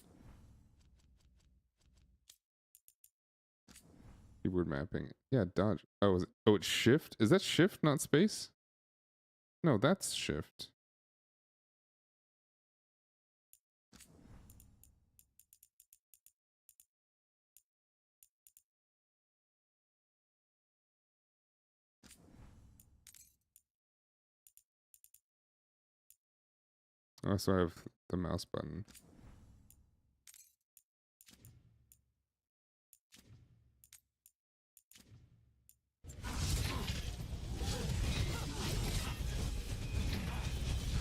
Keyboard mapping. Yeah, dodge. Oh, is it, oh, it's shift? Is that shift, not space? No, that's shift. Oh, so I have the mouse button.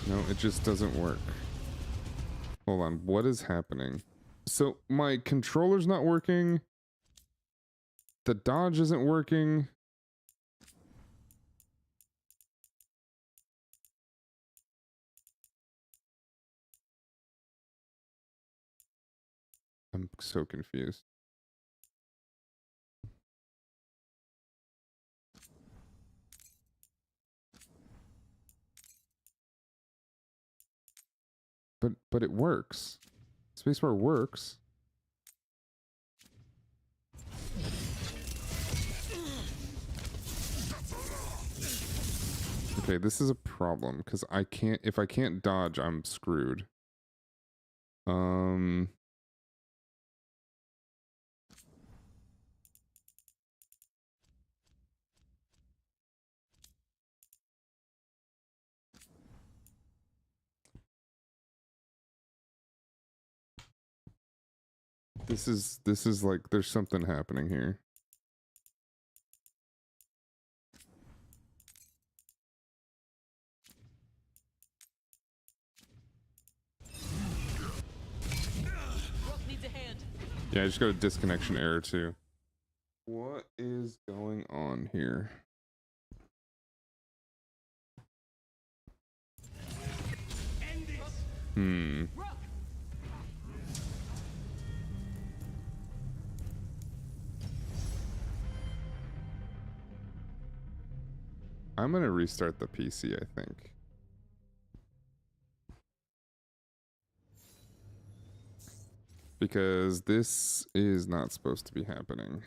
No, it just doesn't work. Hold on, what is happening? So my controller's not working. The dodge isn't working. I'm so confused. But it works. Spacebar works. Okay, this is a problem because I can't. If I can't dodge, I'm screwed. This is like there's something happening here. Yeah, I just got a disconnection error too. What is going on here? Hmm. I'm gonna restart the PC, I think. Because this is not supposed to be happening.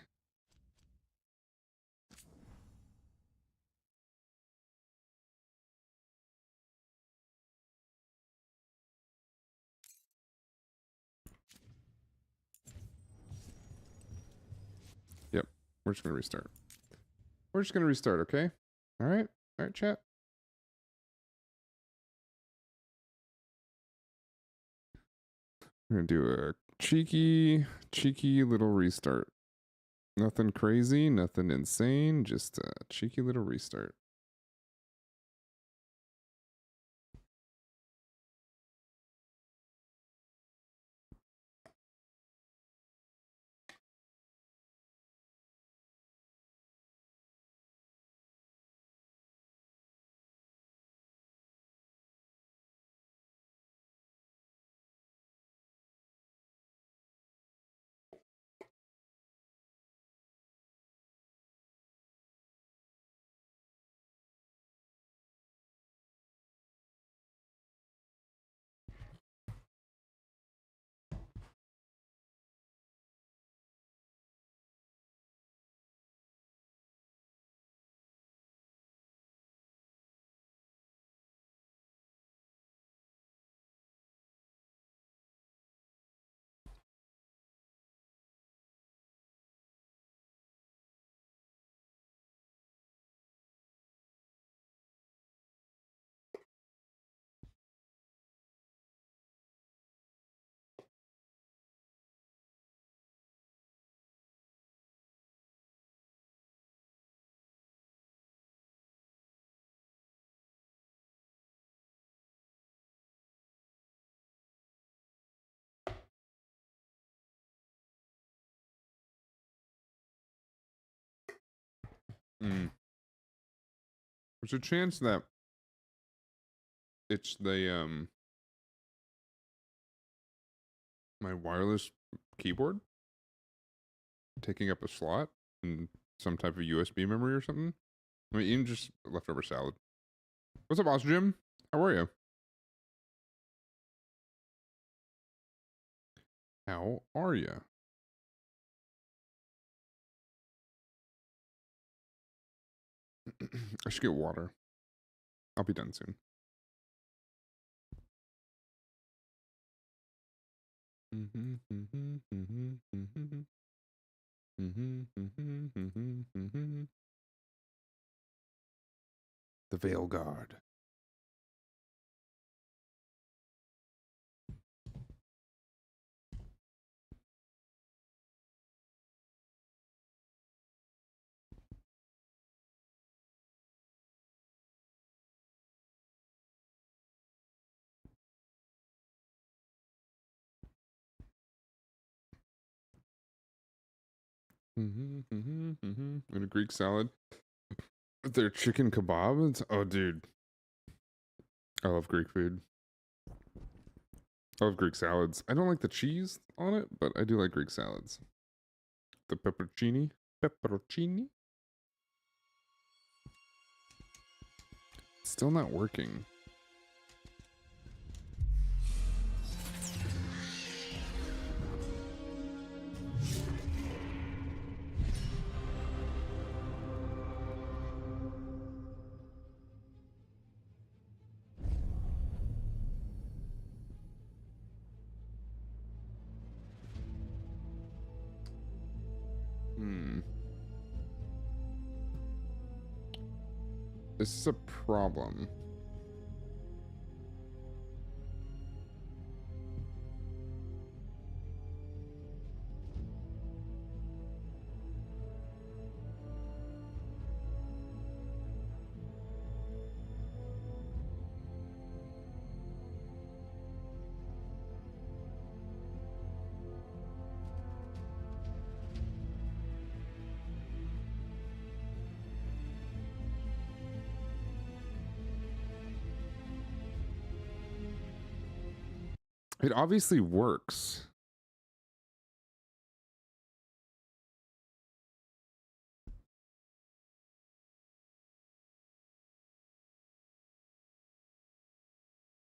Yep, we're just gonna restart. We're just gonna restart, okay? Alright, alright, chat. We're gonna do a cheeky little restart. Nothing crazy, nothing insane, just a cheeky little restart. There's a chance that it's the my wireless keyboard taking up a slot in some type of USB memory or something. I mean, even just leftover salad. What's up, Boss Jim? How are you? How are you? I should get water. I'll be done soon. The Veilguard. And a Greek salad. Their chicken kebab. Oh, dude. I love Greek food. I love Greek salads. I don't like the cheese on it, but I do like Greek salads. The pepperoncini. Pepperoncini? Still not working. This is a problem. It obviously works.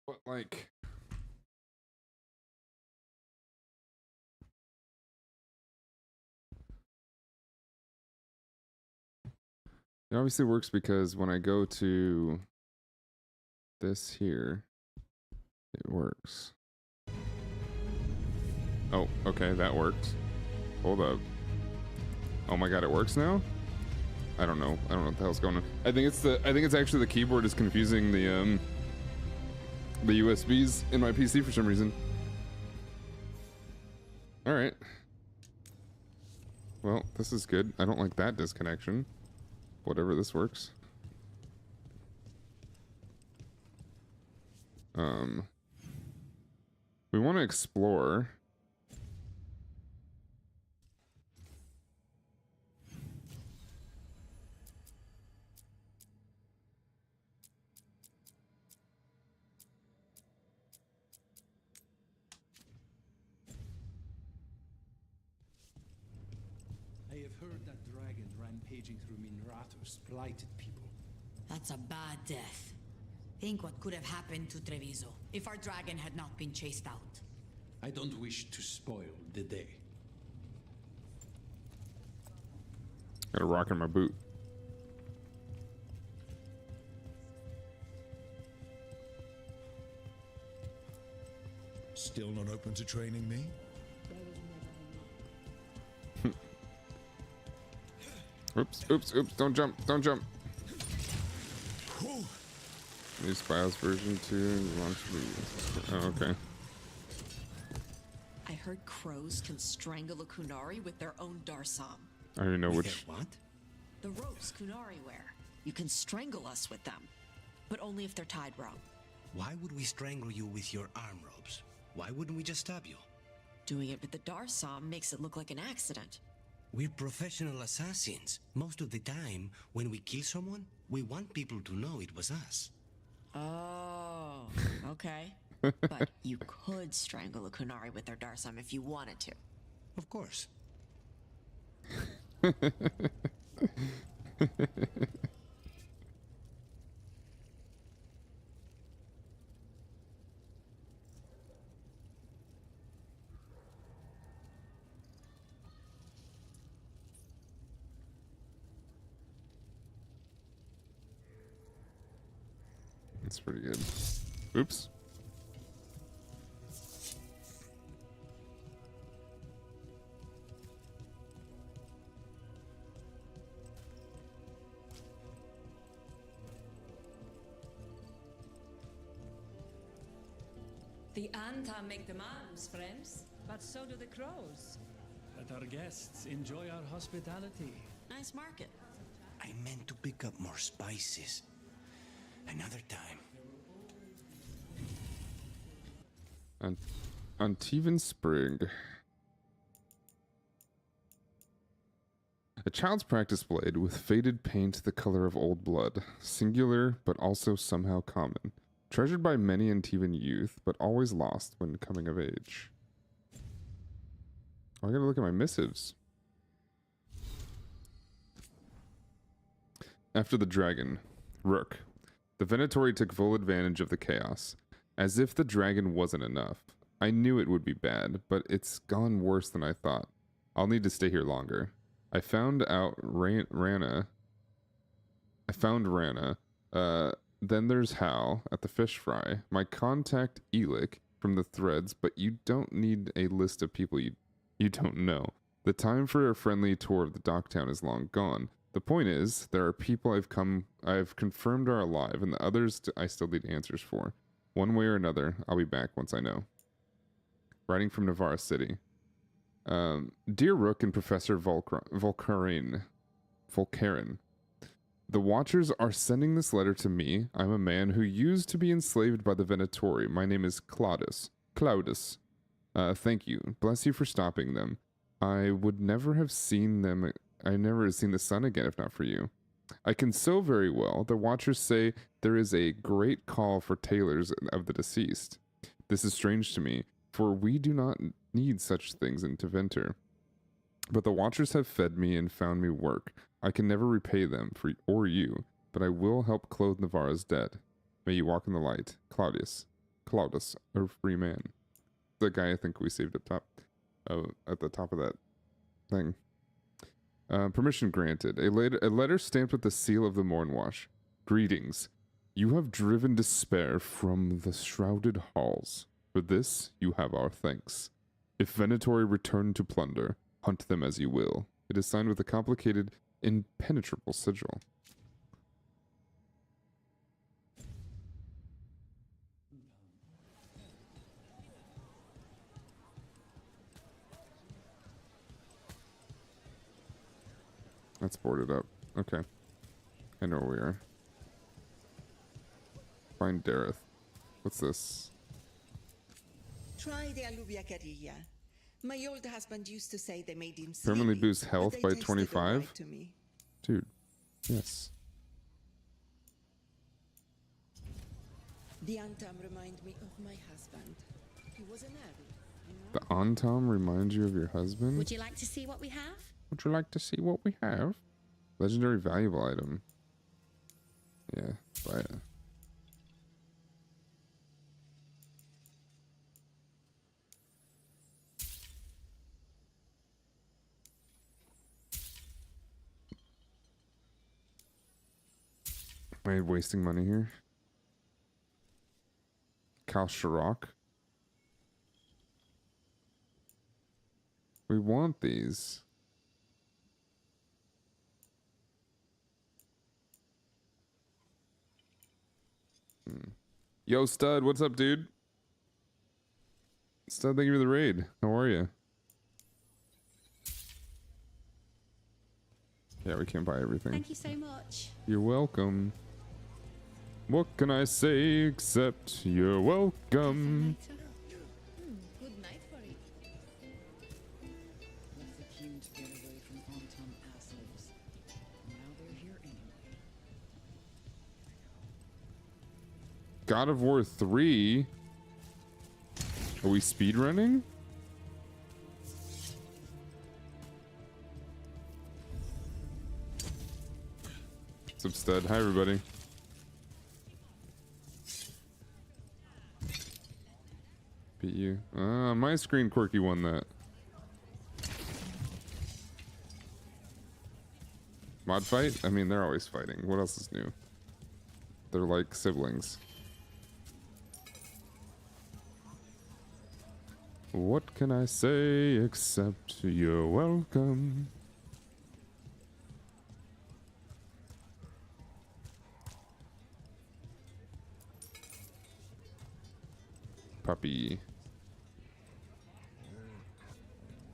But like, it obviously works because when I go to this here, it works. Oh, okay, that worked. Hold up. Oh my god, it works now? I don't know. I don't know what the hell's going on. I think it's actually the keyboard is confusing the USBs in my PC for some reason. All right. Well, this is good. I don't like that disconnection. Whatever, this works. We want to explore. I have heard that dragon rampaging through Minrathos blighted people. That's a bad death. Think what could have happened to Treviso if our dragon had not been chased out. I don't wish to spoil the day. Got a rock in my boot. Still not open to training me? Oops, oops, oops, don't jump, don't jump. Use BIOS version 2 and launch the... Oh, okay. I heard crows can strangle a Kunari with their own Darsam. I don't even know which... What? The ropes Kunari wear. You can strangle us with them, but only if they're tied wrong. Why would we strangle you with your arm ropes? Why wouldn't we just stab you? Doing it with the Darsam makes it look like an accident. We're professional assassins. Most of the time, when we kill someone, we want people to know it was us. Oh, okay. But you could strangle a Kunari with their Darsam if you wanted to. Of course. That's pretty good. Oops. The Anta make demands, friends, but so do the crows. Let our guests enjoy our hospitality. Nice market. I meant to pick up more spices. Another time. On Teven Spring. A child's practice blade with faded paint the color of old blood. Singular, but also somehow common. Treasured by many in Teven youth, but always lost when coming of age. Oh, I gotta look at my missives. After the dragon, Rook. The Venatori took full advantage of the chaos. As if the dragon wasn't enough. I knew it would be bad, but it's gone worse than I thought. I'll need to stay here longer. I found out Rana. Then there's Hal at the fish fry. My contact Elic from the threads, but you don't need a list of people you don't know. The time for a friendly tour of the Docktown is long gone. The point is, there are people I've confirmed are alive, and the others I still need answers for. One way or another, I'll be back once I know. Writing from Navarra City. Dear Rook and Professor Volkaren. The Watchers are sending this letter to me. I'm a man who used to be enslaved by the Venatori. My name is Claudus. Thank you. Bless you for stopping them. I would never have seen them. I never have seen the sun again if not for you. I can sew very well. The Watchers say there is a great call for tailors of the deceased. This is strange to me, for we do not need such things in Teventer. But the Watchers have fed me and found me work. I can never repay them, or you, but I will help clothe Navarra's dead. May you walk in the light. Claudus, a free man. The guy I think we saved up top, at the top of that thing. Permission granted. A letter stamped with the seal of the Mornwash. Greetings. You have driven despair from the shrouded halls. For this, you have our thanks. If Venatori return to plunder, hunt them as you will. It is signed with a complicated, impenetrable sigil. That's boarded up. Okay. I know where we are. Find Dareth. What's this? Try the alluviacaria. My old husband used to say they made him Permanently sleepy, boost health but by they tasted 25? alright to me. Dude. Yes. The Antam remind me of my husband. He was an abbot, you know? The Antam reminds you of your husband? Would you like to see what we have? Would you like to see what we have? Legendary valuable item. Yeah, buy it. Am I wasting money here? Kal Sharok. We want these. Yo, Stud, what's up, dude? Stud, thank you for the raid. How are you? Yeah, we can't buy everything. Thank you so much. You're welcome. What can I say except you're welcome? Good night for it. Nothing keen to get away from God of War 3. Are we speedrunning? What's up, stud? Hi, everybody. Beat you. My screen quirky won that. Mod fight? I mean, they're always fighting. What else is new? They're like siblings. What can I say except you're welcome? Puppy.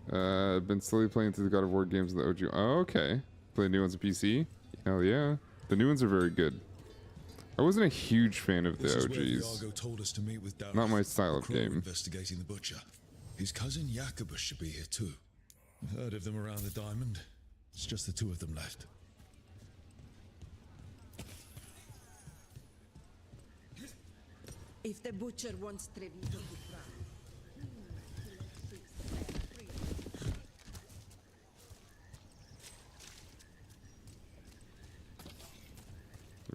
Been slowly playing through the God of War games of the OG. Oh, okay. Play new ones on PC? Hell yeah. The new ones are very good. I wasn't a huge fan of the OGs. Told us to meet with Dareth, Not my style of Crow game. Investigating the butcher. His cousin Jacobus should be here too. I've heard of them around the diamond. It's just the two of them left. If the butcher wants Trevito to fry.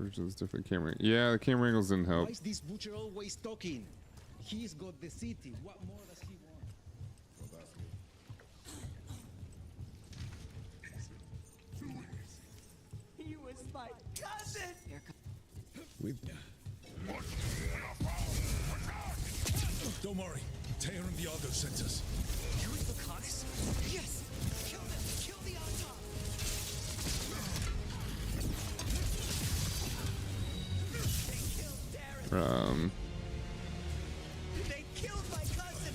Original's different camera. Yeah, the camera angles didn't help. Why is this butcher always talking? He's got the city. What more does he want? He was my cousin! With Don't worry. Taya and Viago sent us. You with Lucanus? Yes! Kill them! Kill the Autop! They killed Dareth! They killed my cousin!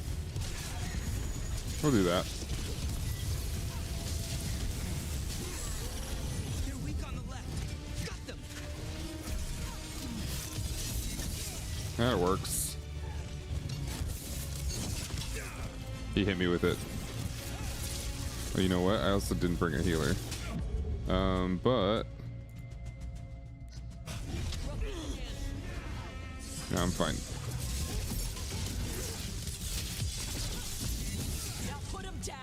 We'll do that. They're weak on the left. Got them! That works. He hit me with it. Oh, you know what? I also didn't bring a healer. But... No, I'm fine. Now put him down!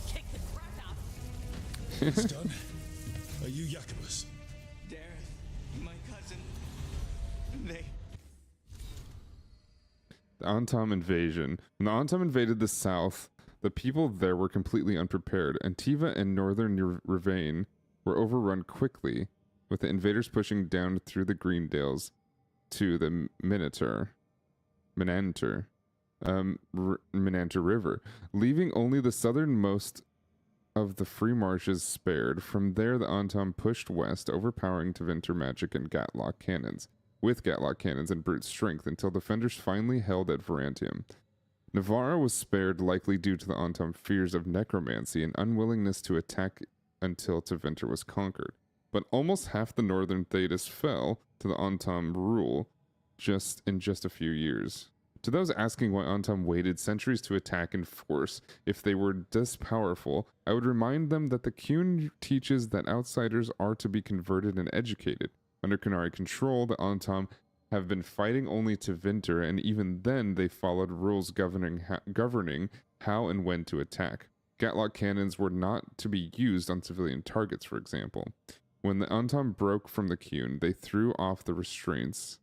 Kick the crap out! It's done. Are you Jacobus? Dareth, my cousin. They... The Antom invasion. When the Antom invaded the south, the people there were completely unprepared. Antiva and northern Ravane were overrun quickly, with the invaders pushing down through the Greendales to the Menanter River, leaving only the southernmost of the free marshes spared. From there, the Antom pushed west, overpowering Tevinter magic and Gatlock cannons, with Gatlock cannons and brute strength, until defenders finally held at Varantium. Navarra was spared, likely due to the Antom fears of necromancy and unwillingness to attack until Tevinter was conquered. But almost half the northern Thedas fell to the Antom rule in just a few years. To those asking why Antom waited centuries to attack in force if they were this powerful, I would remind them that the Qun teaches that outsiders are to be converted and educated. Under Qunari control, the Antom have been fighting only Tevinter, and even then they followed rules governing how and when to attack. Gatlock cannons were not to be used on civilian targets, for example. When the Antom broke from the Qun, they threw off the restraints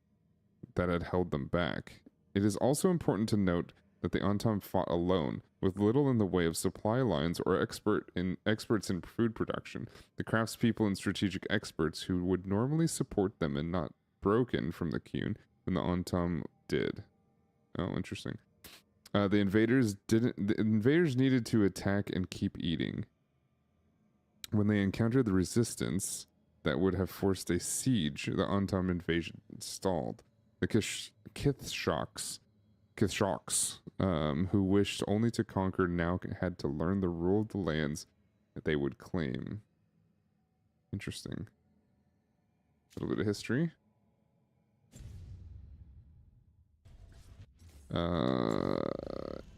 that had held them back. It is also important to note that the Antom fought alone, with little in the way of supply lines or experts in food production. The craftspeople and strategic experts who would normally support them and not broken from the Qun when the Antom did. Oh, interesting. The invaders needed to attack and keep eating. When they encountered the resistance that would have forced a siege, the Antom invasion stalled. The Kithshoks, who wished only to conquer, now had to learn the rule of the lands that they would claim. Interesting. A little bit of history.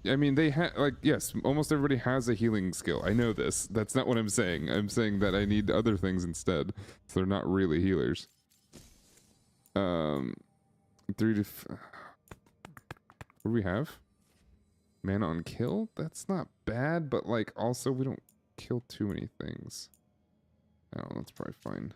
I mean, they have, like, yes, almost everybody has a healing skill. I know this. That's not what I'm saying. I'm saying that I need other things instead. So they're not really healers. 3 to... what do we have? Mana on kill? That's not bad, but, like, also we don't kill too many things. I don't know, that's probably fine.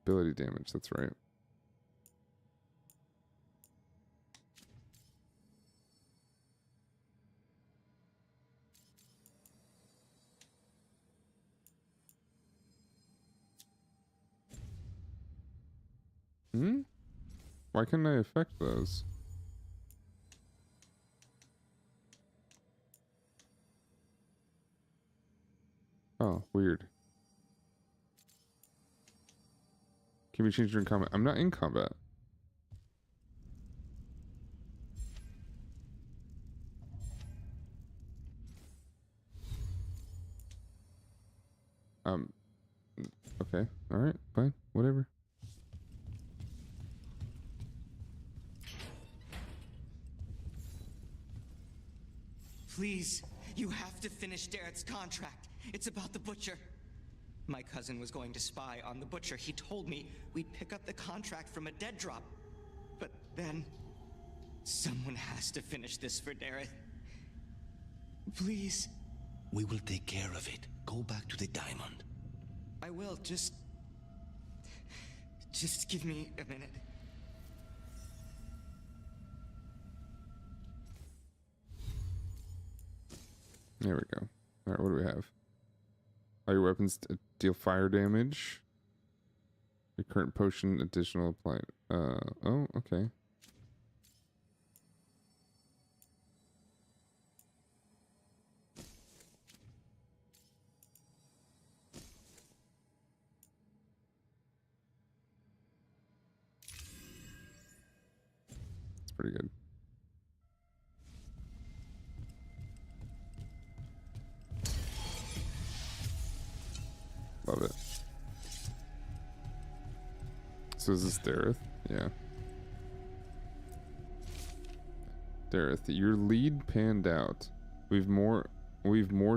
Ability damage, that's right. Why couldn't I affect those? Oh, weird. Can we change during combat? I'm not in combat. Okay. Alright, fine. Whatever. Please, you have to finish Darrett's contract. It's about the Butcher. My cousin was going to spy on the Butcher. He told me we'd pick up the contract from a dead drop. But then... someone has to finish this for Darrett. Please. We will take care of it. Go back to the diamond. I will, just give me a minute. There we go. Alright, what do we have? All your weapons deal fire damage. Your current potion additional applied. Oh, okay. It's pretty good. Love it. So is this Dareth? Yeah. Dareth, your lead panned out. We've more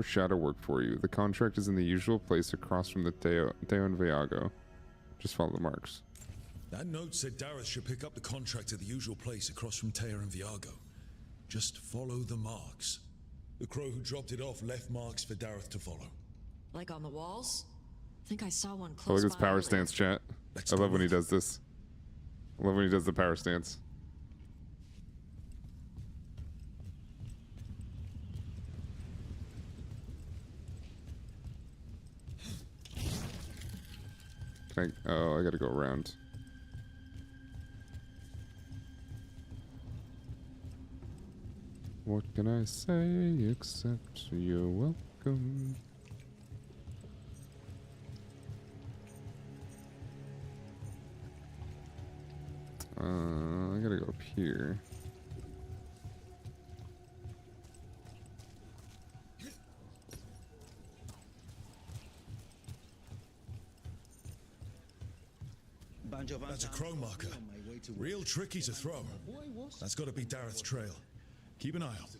shadow work for you. The contract is in the usual place across from the Teo and Veilguard. Just follow the marks. That note said Dareth should pick up the contract at the usual place across from Teo and Veilguard. Just follow the marks. The crow who dropped it off left marks for Dareth to follow. Like on the walls? I think I saw one I close like this by power earlier. stance, chat. I love when he does this. I love when he does the power stance. Oh, I gotta go around. What can I say except you're welcome? I gotta go up here. That's a crow marker. Real tricky to throw. That's got to be Dareth's trail. Keep an eye out.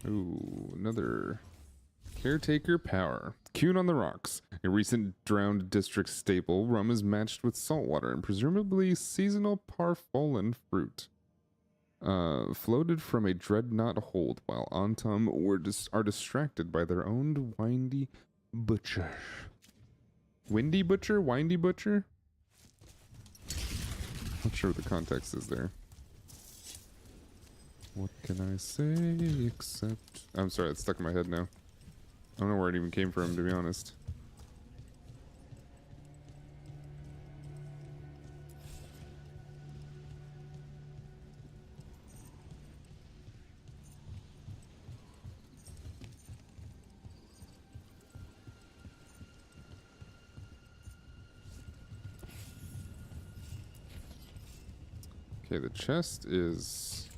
Ooh, another caretaker power. Kuhn on the rocks. A recent drowned district staple, rum is matched with saltwater and presumably seasonal parfolan fruit. Floated from a dreadnought hold while Antum are distracted by their own windy butcher. Windy butcher? Windy butcher? Not sure what the context is there. What can I say except... I'm sorry, it's stuck in my head now. I don't know where it even came from, to be honest. Okay, the chest is...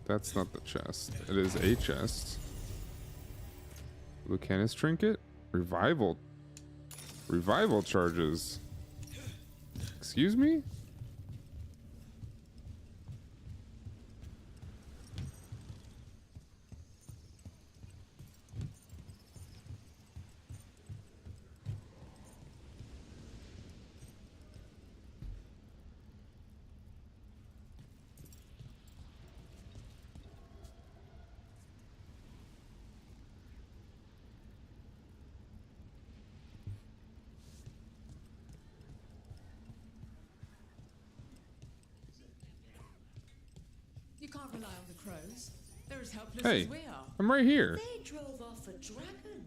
That's not the chest. It is a chest. Lucanus trinket? Revival. Revival charges. Excuse me? You can't rely on the crows. They're as helpless Hey, as we are. I'm right here. They drove off a dragon.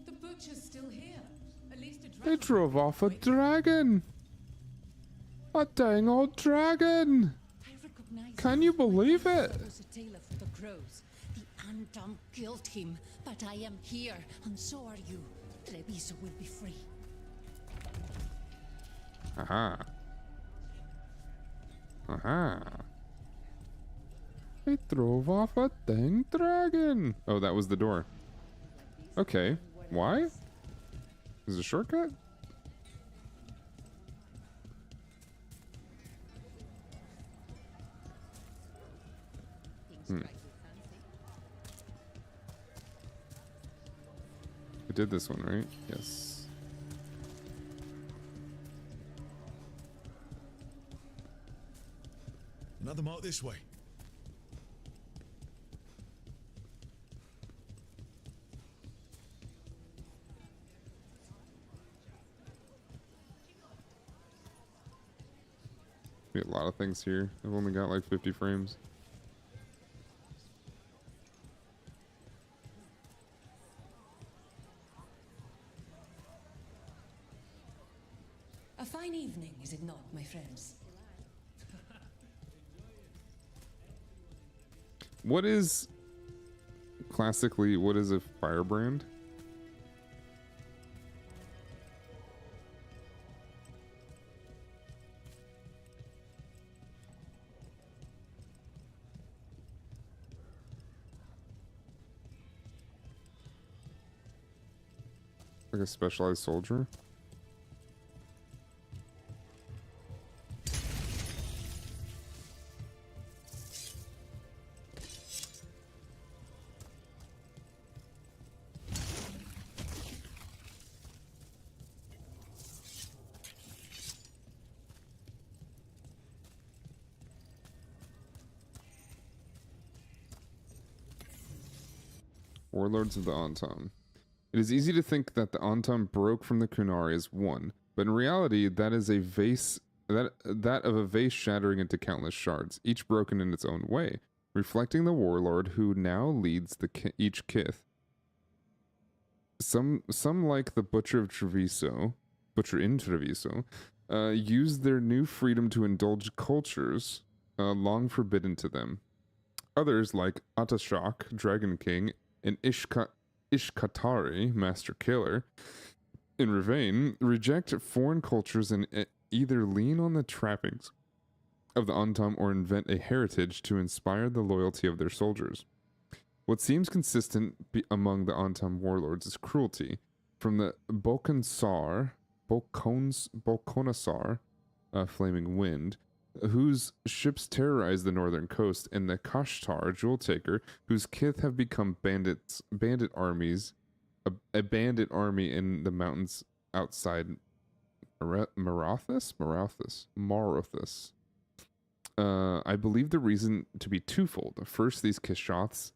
The butcher's still here. At least a dragon. They drove off a dragon. A dang old dragon. Can you believe it? I was a tailor for the crows. The Anton killed him, but I am here, and so are you. Treviso will be free. Aha. Aha. They drove off a dang dragon. Oh, that was the door. Okay. Why? Is it a shortcut? Hmm. We did this one, right? Yes. Another mark this way. We got a lot of things here. I've only got like 50 frames. A fine evening, is it not, my friends? What is classically, what is a firebrand? Like a specialized soldier? Warlords of the Antam. It is easy to think that the Antam broke from the Kunari as one, but in reality, that is a vase that of a vase shattering into countless shards, each broken in its own way, reflecting the warlord who now leads each kith. Some like the Butcher in Treviso, use their new freedom to indulge cultures long forbidden to them. Others, like Atashak, Dragon King, and Ishkatari, Master Killer, in Ravane, reject foreign cultures and either lean on the trappings of the Antam or invent a heritage to inspire the loyalty of their soldiers. What seems consistent among the Antam warlords is cruelty, from the Bolkonasar, Flaming Wind, whose ships terrorize the northern coast, and the Kashtar, Jewel Taker, whose kith have become bandit armies, a bandit army in the mountains outside Marothis. I believe the reason to be twofold. First, these Kishaks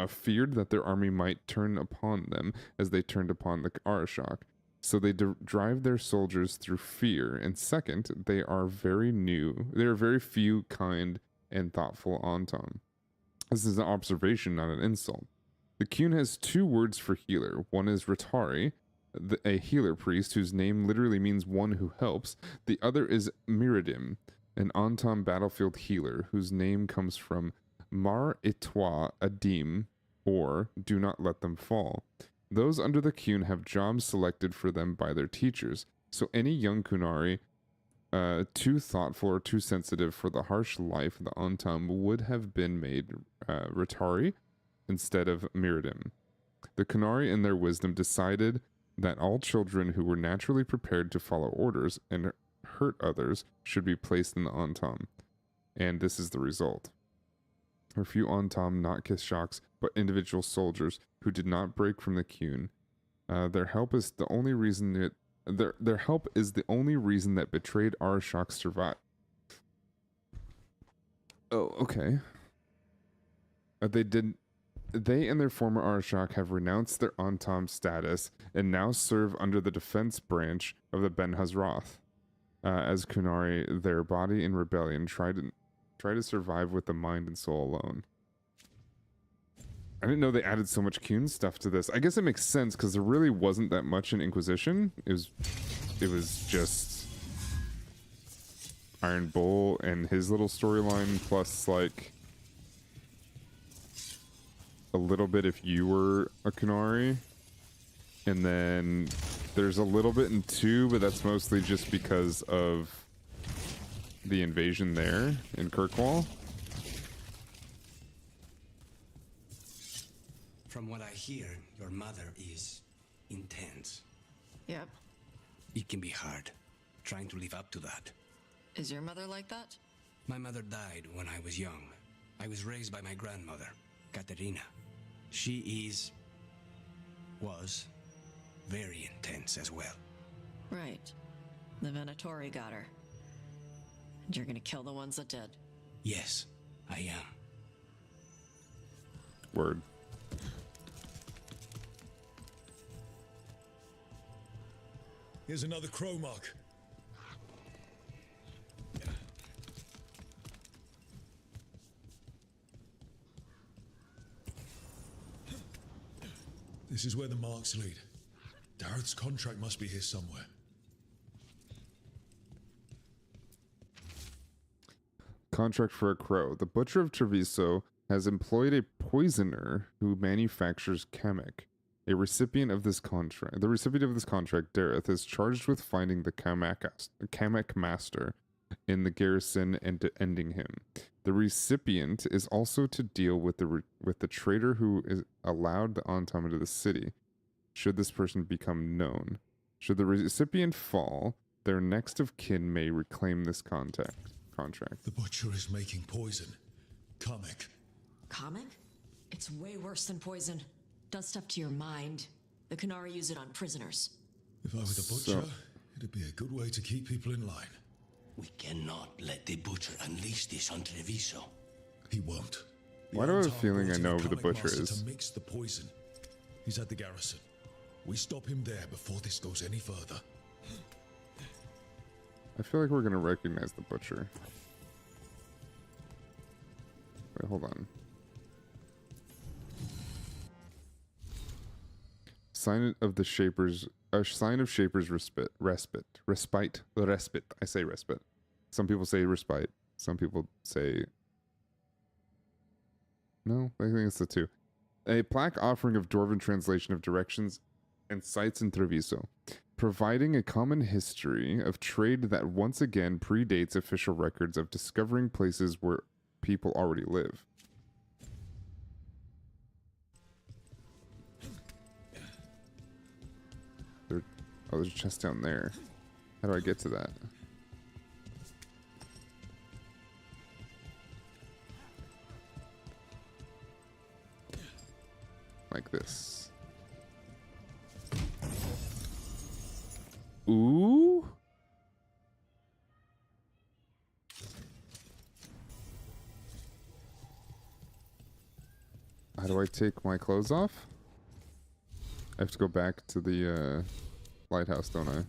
feared that their army might turn upon them as they turned upon the Arashak. So they drive their soldiers through fear. And second, they are very few, kind, and thoughtful Antam. This is an observation, not an insult. The Kun has two words for healer. One is Ratari, a healer priest whose name literally means one who helps. The other is Miradim, an Antam battlefield healer whose name comes from Mar Itwa Adim, or do not let them fall. Those under the Kun have jobs selected for them by their teachers, so any young Kunari too thoughtful or too sensitive for the harsh life of the Antam would have been made Ratari instead of Miridim. The Kunari, in their wisdom, decided that all children who were naturally prepared to follow orders and hurt others should be placed in the Antam. And this is the result. A few Antam, not Kishaks, but individual soldiers who did not break from the Qun. Their help is the only reason that betrayed Arashok survived. Oh, okay. They and their former Arashok have renounced their Antam status and now serve under the defense branch of the Ben Hazroth. As Kunari, their body in rebellion try to survive with the mind and soul alone. I didn't know they added so much Qun stuff to this. I guess it makes sense because there really wasn't that much in Inquisition. It was just Iron Bull and his little storyline, plus like a little bit if you were a Kunari. And then there's a little bit in 2, but that's mostly just because of the invasion there in Kirkwall. From what I hear, your mother is intense. Yep. It can be hard, trying to live up to that. Is your mother like that? My mother died when I was young. I was raised by my grandmother, Katerina. She was very intense as well. Right. The Venatori got her. And you're gonna kill the ones that did. Yes, I am. Word. Here's another crow mark. This is where the marks lead. Dareth's contract must be here somewhere. Contract for a crow. The Butcher of Treviso has employed a poisoner who manufactures Kamek. The recipient of this contract, Dareth, is charged with finding the Kamek master in the garrison and ending him. The recipient is also to deal with the traitor who is allowed the Antam into the city, should this person become known. Should the recipient fall, their next of kin may reclaim this contract. The Butcher is making poison. Kamek. Kamek? It's way worse than poison. Does stuff to your mind. The Kunari use it on prisoners. If I were the Butcher, it'd be a good way to keep people in line. We cannot let the Butcher unleash this on Treviso. He won't. Why do I have a feeling I know who the Butcher is? To mix the poison. He's at the garrison. We stop him there before this goes any further. I feel like we're gonna recognize the Butcher. Wait, hold on. Sign of the Shapers. A sign of Shapers respite. I say respite. Some people say respite. Some people say. No, I think it's the 2. A plaque offering of Dwarven translation of directions and sites in Treviso, providing a common history of trade that once again predates official records of discovering places where people already live. Oh, there's a chest down there. How do I get to that? Like this. Ooh. How do I take my clothes off? I have to go back to the lighthouse, don't I?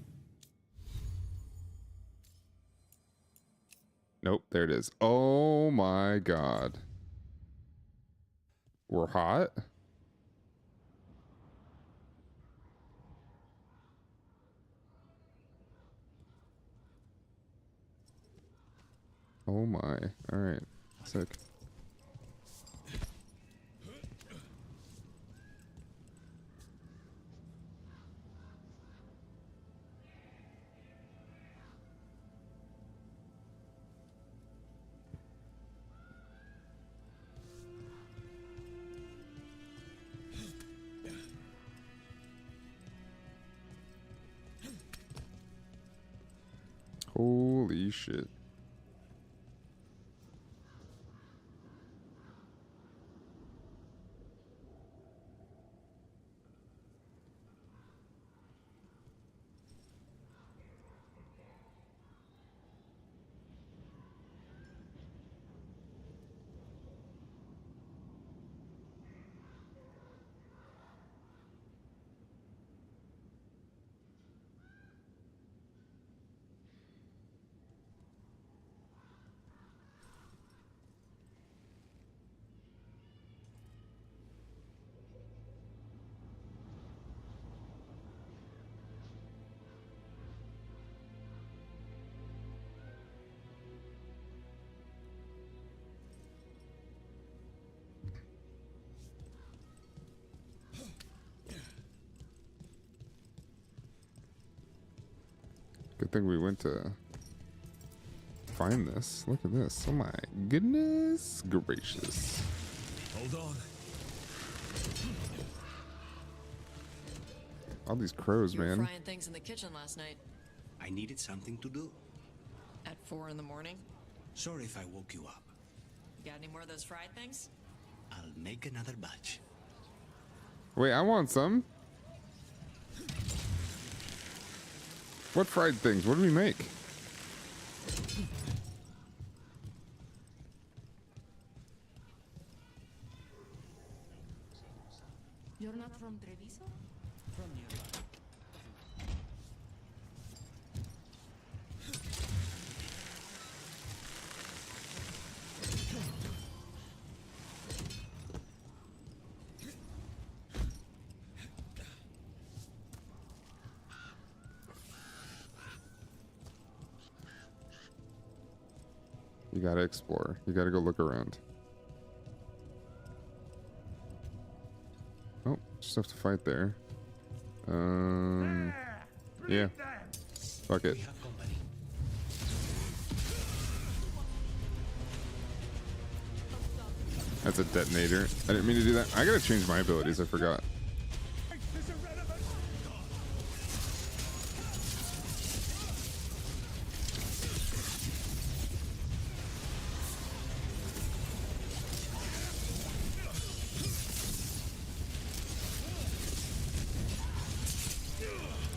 Nope, there it is. Oh my god. We're hot? Oh my. Alright. Sick. Holy shit. Good thing we went to find this. Look at this. Oh my goodness gracious. Hold on. All these crows, You were man. frying things in the kitchen last night. I needed something to do. At 4 in the morning. Sorry if I woke you up. Got any more of those fried things? I'll make another batch. Wait, I want some. What fried things? What do we make? You're not from Treviso? From nearby. You gotta explore. You gotta go look around. Oh, just have to fight there. Yeah. Fuck it. That's a detonator. I didn't mean to do that. I gotta change my abilities. I forgot.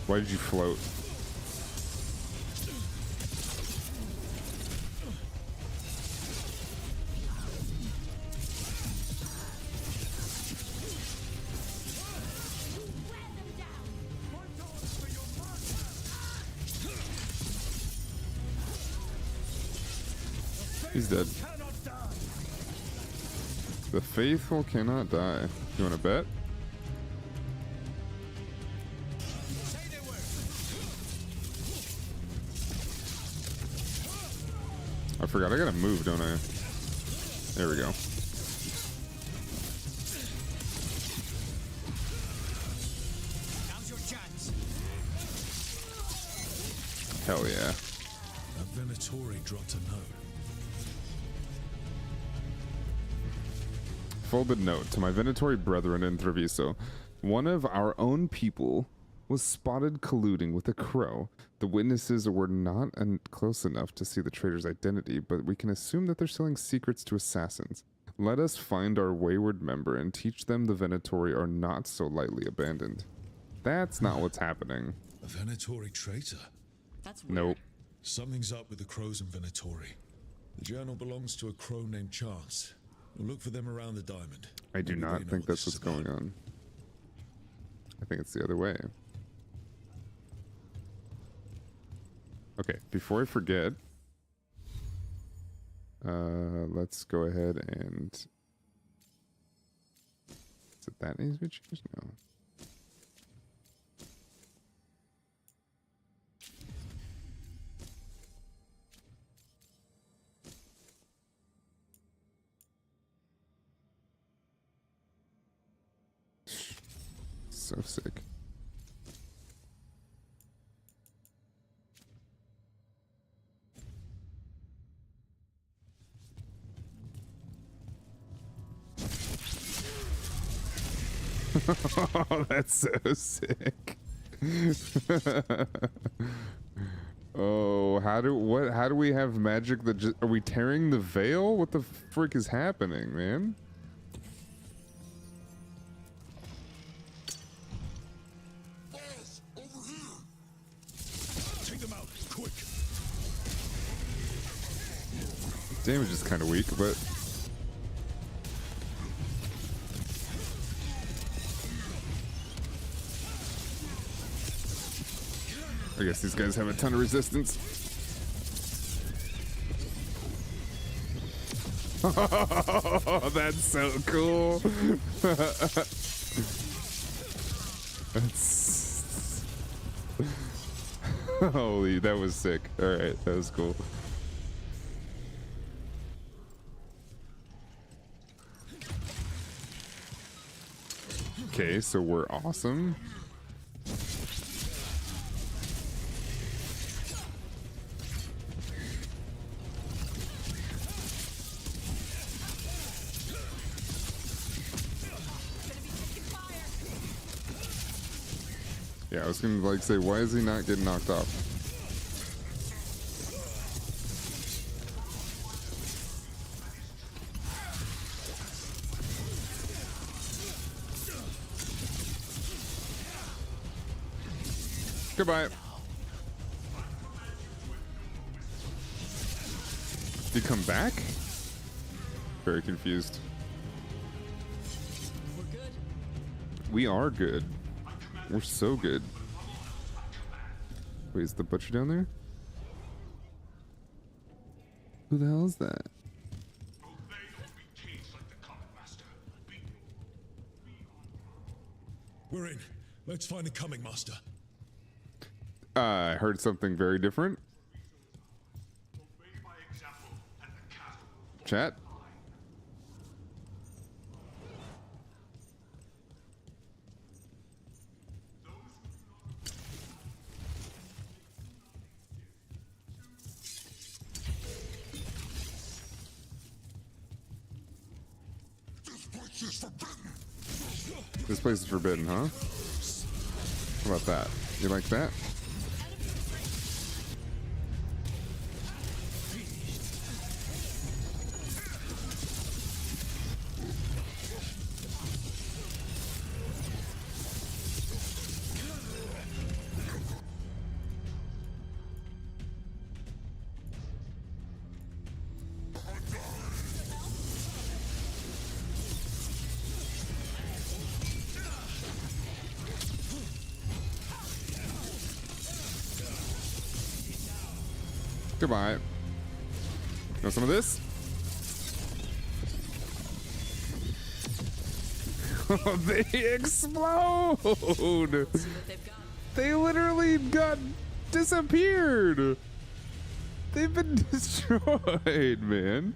Why did you float? He's dead. The faithful cannot die. You want to bet? I forgot. I gotta move, don't I? There we go. Now's your chance. Hell yeah. A Venatori dropped a note. Folded note to my Venatori brethren in Treviso. One of our own people was spotted colluding with a crow. The witnesses were not close enough to see the traitor's identity, but we can assume that they're selling secrets to assassins. Let us find our wayward member and teach them the Venatori are not so lightly abandoned. That's not what's happening. A Venatori traitor? That's weird. Nope. Something's up with the crows and Venatori. The journal belongs to a crow named Chance. We'll look for them around the diamond. I do Maybe not they know think what that's this what's is about. going on. I think it's the other way. Okay, before I forget, let's go ahead and... Is it that needs to be changed? No. So sick. Oh, that's so sick. Oh, how do we have magic that just, are we tearing the veil? What the frick is happening, man? Take them out, quick. Damage is kind of weak, but I guess these guys have a ton of resistance. Oh, that's so cool. That's holy, that was sick. All right, that was cool. Okay, so we're awesome. Yeah, I was gonna like say, why is he not getting knocked off? Goodbye. Did he come back? Very confused. We're good. We are good. We're so good. Wait, is the butcher down there? Who the hell is that? We're in. Let's find the coming master. I heard something very different. Chat. This place is forbidden, huh? How about that? You like that? Goodbye. Want some of this? They explode! They literally got disappeared! They've been destroyed, man.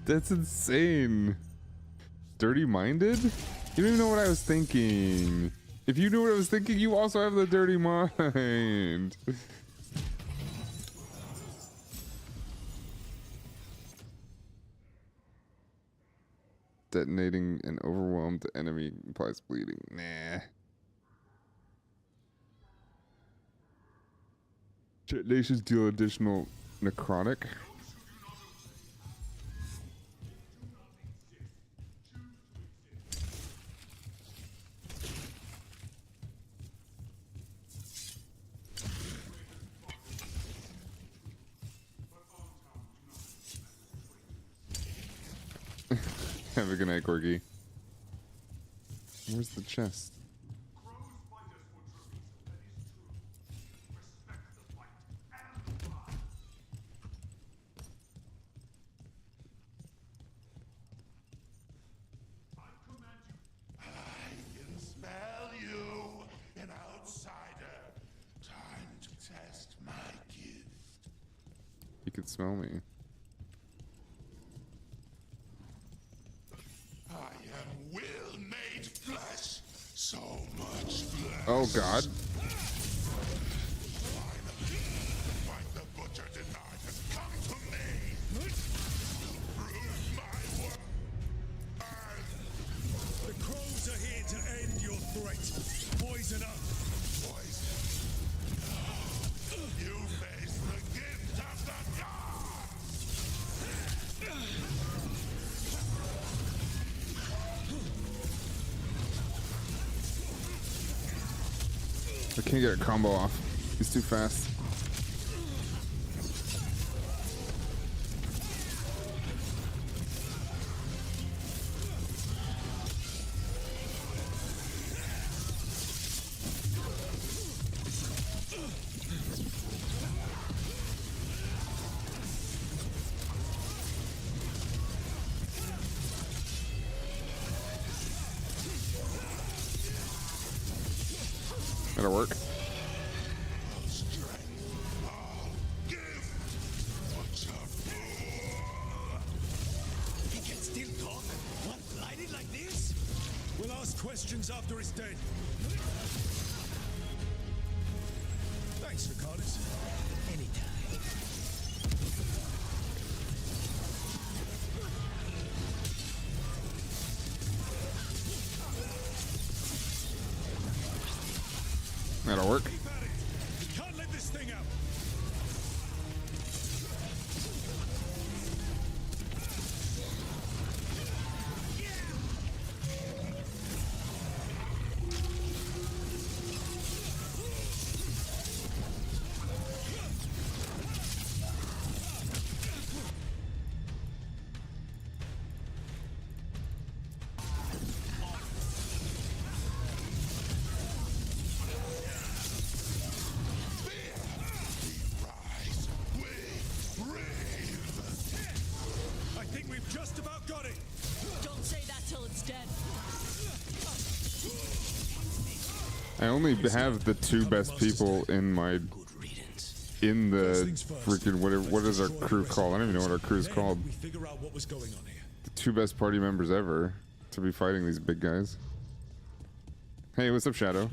That's insane. Dirty minded? You don't even know what I was thinking. If you knew what I was thinking, you also have the dirty mind. Detonating an overwhelmed enemy implies bleeding. Nah. Detonations deal additional necrotic. Have a good night, Corgi. Where's the chest? I can smell you, an outsider. Time to test my gift. You could smell me. I am will made flesh. So much flesh. Oh God. Like the butcher denied has come to me. Prove my work. The crows are here to end your threat. Poison up. Poison. You face the I can't get a combo off. He's too fast. That'll work. He can still talk? What, blinded like this? We'll ask questions after he's dead. Thanks, Ricardas. Anytime. That'll work. We can't let this thing out. I think we've just about got it. Don't say that till it's dead. I only have the two best people in my the freaking what is our crew called? I don't even know what our crew's called. We figure out what was going on here. The two best party members ever to be fighting these big guys. Hey, what's up, Shadow?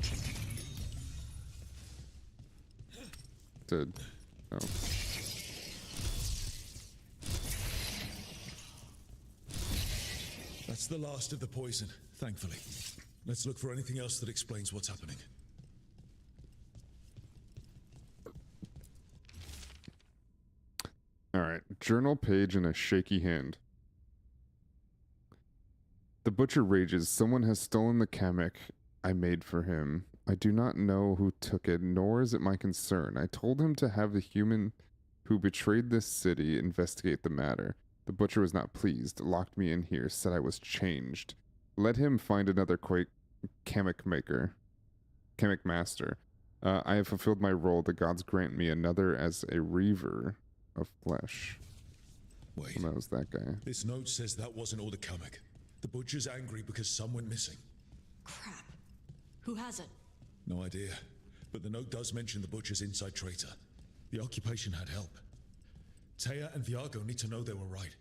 Dead. Oh. That's the last of the poison, thankfully. Let's look for anything else that explains what's happening. Alright, journal page in a shaky hand. The butcher rages. Someone has stolen the kamek I made for him. I do not know who took it, nor is it my concern. I told him to have the human who betrayed this city investigate the matter. The butcher was not pleased, locked me in here, said I was changed. Let him find another kamek master. I have fulfilled my role. The gods grant me another as a reaver of flesh. Wait. That was that guy. This note says that wasn't all the kamek. The butcher's angry because some went missing. Crap. Who has it? No idea. But the note does mention the butcher's inside traitor. The occupation had help. Taya and Veilguard need to know they were right.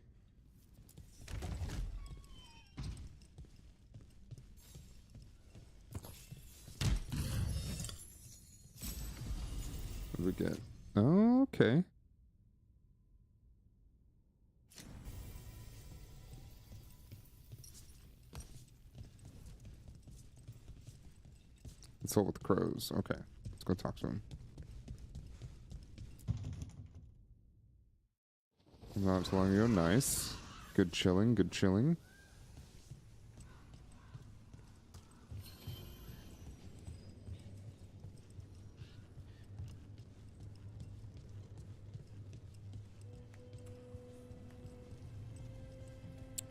What do we get? Oh, okay. Let's hold with the crows. Okay. Let's go talk to him. Not too long ago. Nice. Good chilling. Good chilling.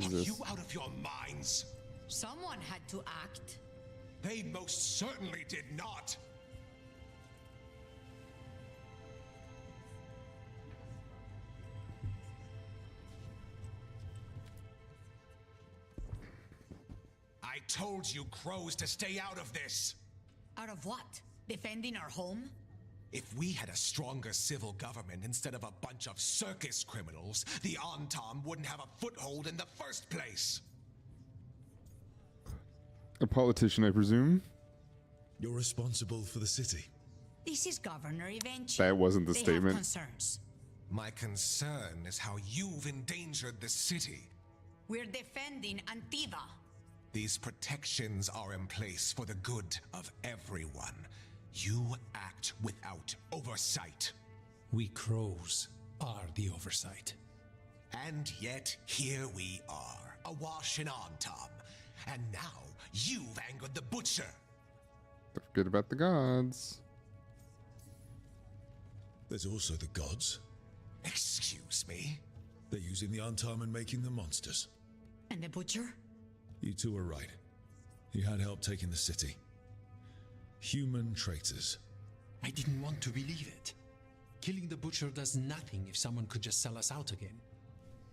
Are you out of your minds? Someone had to act. They most certainly did not. I told you crows to stay out of this. Out of what? Defending our home? If we had a stronger civil government instead of a bunch of circus criminals, the Antam wouldn't have a foothold in the first place. A politician, I presume? You're responsible for the city. This is Governor Eventually. That wasn't the They statement. have concerns. My concern is how you've endangered the city. We're defending Antiva. These protections are in place for the good of everyone. You act without oversight. We crows are the oversight. And yet, here we are, awash in Antam. And now, you've angered the butcher. Don't forget about the gods. There's also the gods. Excuse me? They're using the Antam and making the monsters. And the butcher? You two are right. He had help taking the city. Human traitors. I didn't want to believe it. Killing the butcher does nothing if someone could just sell us out again.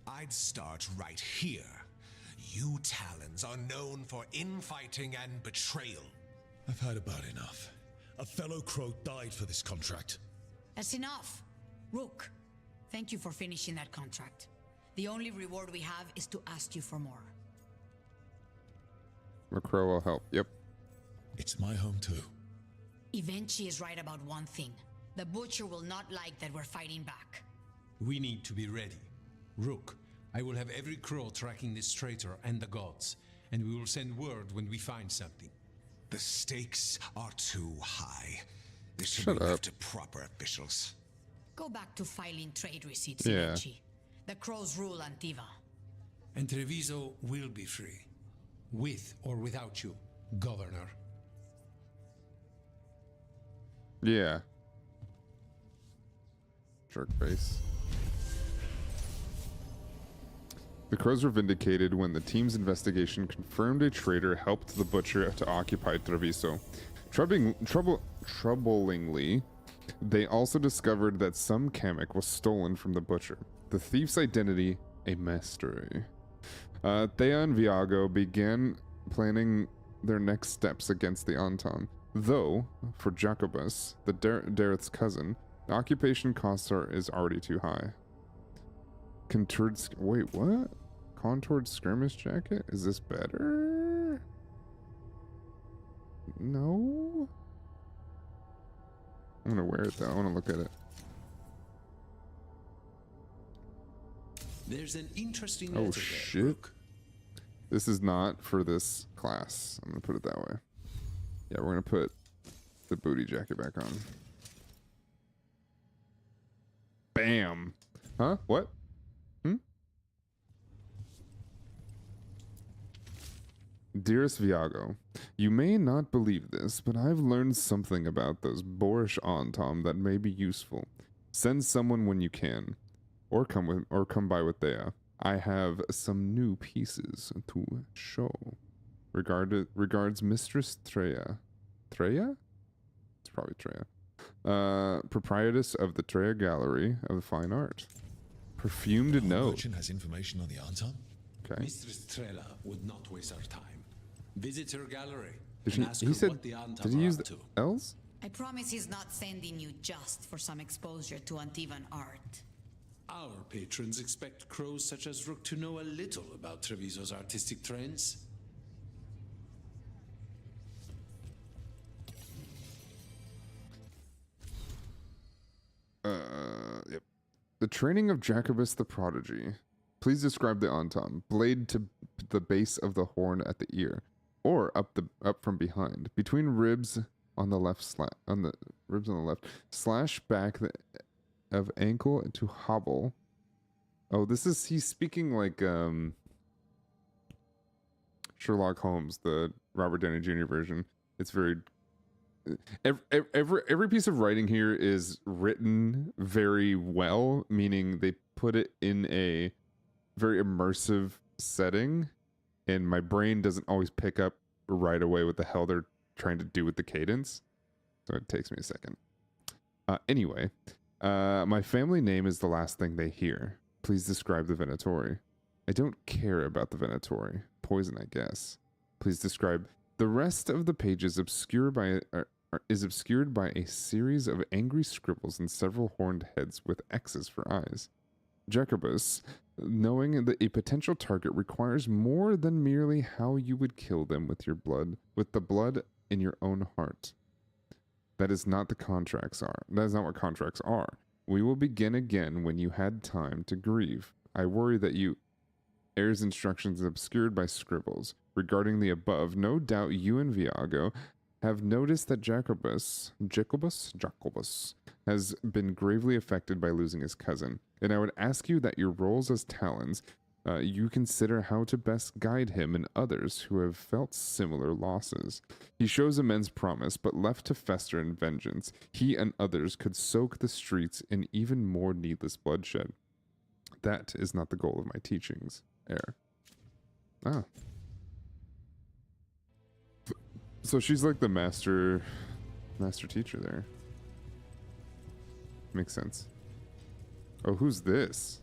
I'd start right here. You Talons are known for infighting and betrayal. I've had about enough. A fellow crow died for this contract. That's enough. Rook, thank you for finishing that contract. The only reward we have is to ask you for more. McCrow will help. Yep. It's my home too. Eventually is right about one thing. The butcher will not like that we're fighting back. We need to be ready. Rook, I will have every crow tracking this traitor and the gods, and we will send word when we find something. The stakes are too high. This should Shut be up. left to proper officials. Go back to filing trade receipts, Yeah. Ivenchi. The crows rule Antiva. And Treviso will be free. With or without you, Governor. Yeah. Jerk face. The crows were vindicated when the team's investigation confirmed a traitor helped the butcher to occupy Treviso. Troublingly, they also discovered that some Kamek was stolen from the butcher. The thief's identity, a mystery. Thea and Viago began planning their next steps against the Anton. Though, for Jacobus, the Dareth's cousin, the occupation cost is already too high. Wait, what? Contoured skirmish jacket? Is this better? No? I'm gonna wear it though. I wanna look at it. There's an interesting Oh letter there, shit. Rook. This is not for this class. I'm gonna put it that way. Yeah, we're gonna put the booty jacket back on. Bam. Huh? What? Dearest Viago, you may not believe this, but I've learned something about those boorish Antom that may be useful. Send someone when you can, or come by with Thea. I have some new pieces to show. Regards Mistress Treya. Treya? It's probably Treya. Proprietress of the Treya Gallery of Fine Art. Perfumed note. Merchant has information on the Anton? Okay. Mistress Trella would not waste our time. Visit her gallery Did and she, ask he her said, what the Antam did he are use up the to. L's? I promise he's not sending you just for some exposure to Antivan art. Our patrons expect crows such as Rook to know a little about Treviso's artistic trends. Yep. The training of Jacobus the Prodigy. Please describe the Antam. Blade to the base of the horn at the ear, or up from behind, between ribs on the left slash back of ankle to hobble. Oh, he's speaking like Sherlock Holmes, the Robert Downey Jr. version. It's very every piece of writing here is written very well, meaning they put it in a very immersive setting, and my brain doesn't always pick up right away what the hell they're trying to do with the cadence, so it takes me a second. Anyway, my family name is the last thing they hear. Please describe the Venatori. I don't care about the Venatori. Poison, I guess. Please describe. The rest of the page is obscured by a series of angry scribbles and several horned heads with X's for eyes. Jacobus, knowing that a potential target requires more than merely how you would kill them with the blood in your own heart. That is not what contracts are. We will begin again when you had time to grieve. I worry that Heir's instructions obscured by scribbles. Regarding the above, no doubt you and Viago have noticed that Jacobus has been gravely affected by losing his cousin, and I would ask you that your roles as Talons You consider how to best guide him and others who have felt similar losses. He shows immense promise, but left to fester in vengeance, he and others could soak the streets in even more needless bloodshed. That is not the goal of my teachings, heir. Ah. So she's like the master teacher there. Makes sense. Oh, who's this?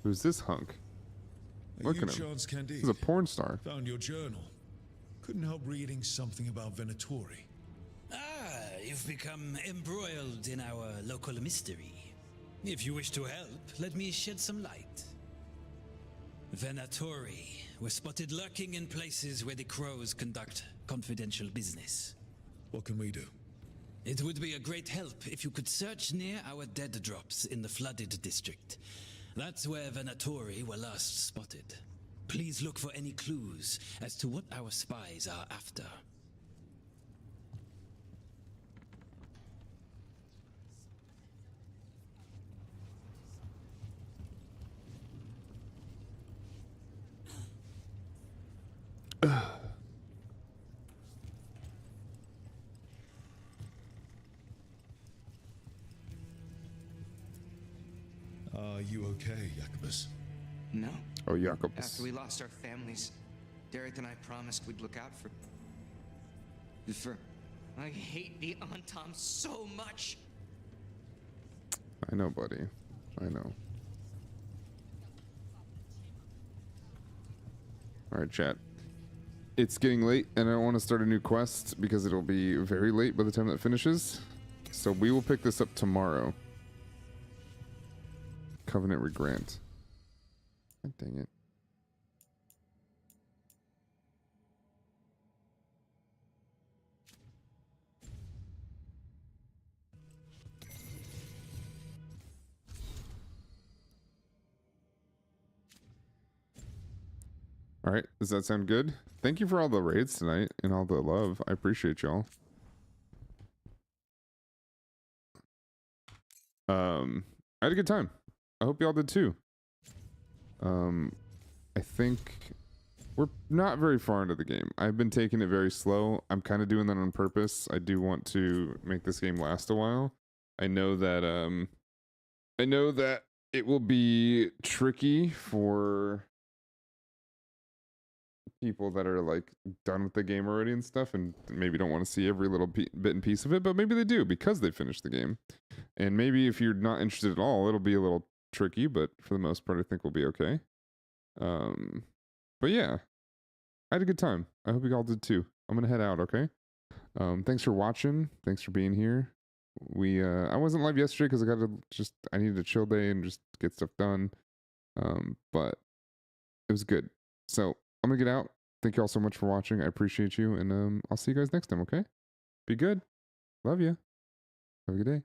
Who's this hunk? Look at him. He's a porn star. Found your journal. Couldn't help reading something about Venatori. Ah, you've become embroiled in our local mystery. If you wish to help, let me shed some light. Venatori was spotted lurking in places where the crows conduct confidential business. What can we do? It would be a great help if you could search near our dead drops in the flooded district. That's where Venatori were last spotted. Please look for any clues as to what our spies are after. Are you okay, Jacobus? No. Oh, Jacobus. After we lost our families, Derek and I promised we'd look out for... I hate the Antom so much! I know, buddy. I know. Alright, chat. It's getting late, and I don't want to start a new quest because it'll be very late by the time that finishes. So we will pick this up tomorrow. Covenant Regrant. God dang it. All right, does that sound good? Thank you for all the raids tonight and all the love. I appreciate y'all. I had a good time. I hope y'all did too. I think we're not very far into the game. I've been taking it very slow. I'm kind of doing that on purpose. I do want to make this game last a while. I know that it will be tricky for people that are like done with the game already and stuff and maybe don't want to see every little bit and piece of it, but maybe they do because they finished the game. And maybe if you're not interested at all, it'll be a little tricky, but for the most part I think we'll be okay. But yeah, I had a good time. I hope you all did too. I'm gonna head out, okay? Thanks for watching. Thanks for being here. I wasn't live yesterday because I needed a chill day and just get stuff done. But it was good. So I'm gonna get out. Thank you all so much for watching. I appreciate you, and I'll see you guys next time, okay? Be good. Love you. Have a good day.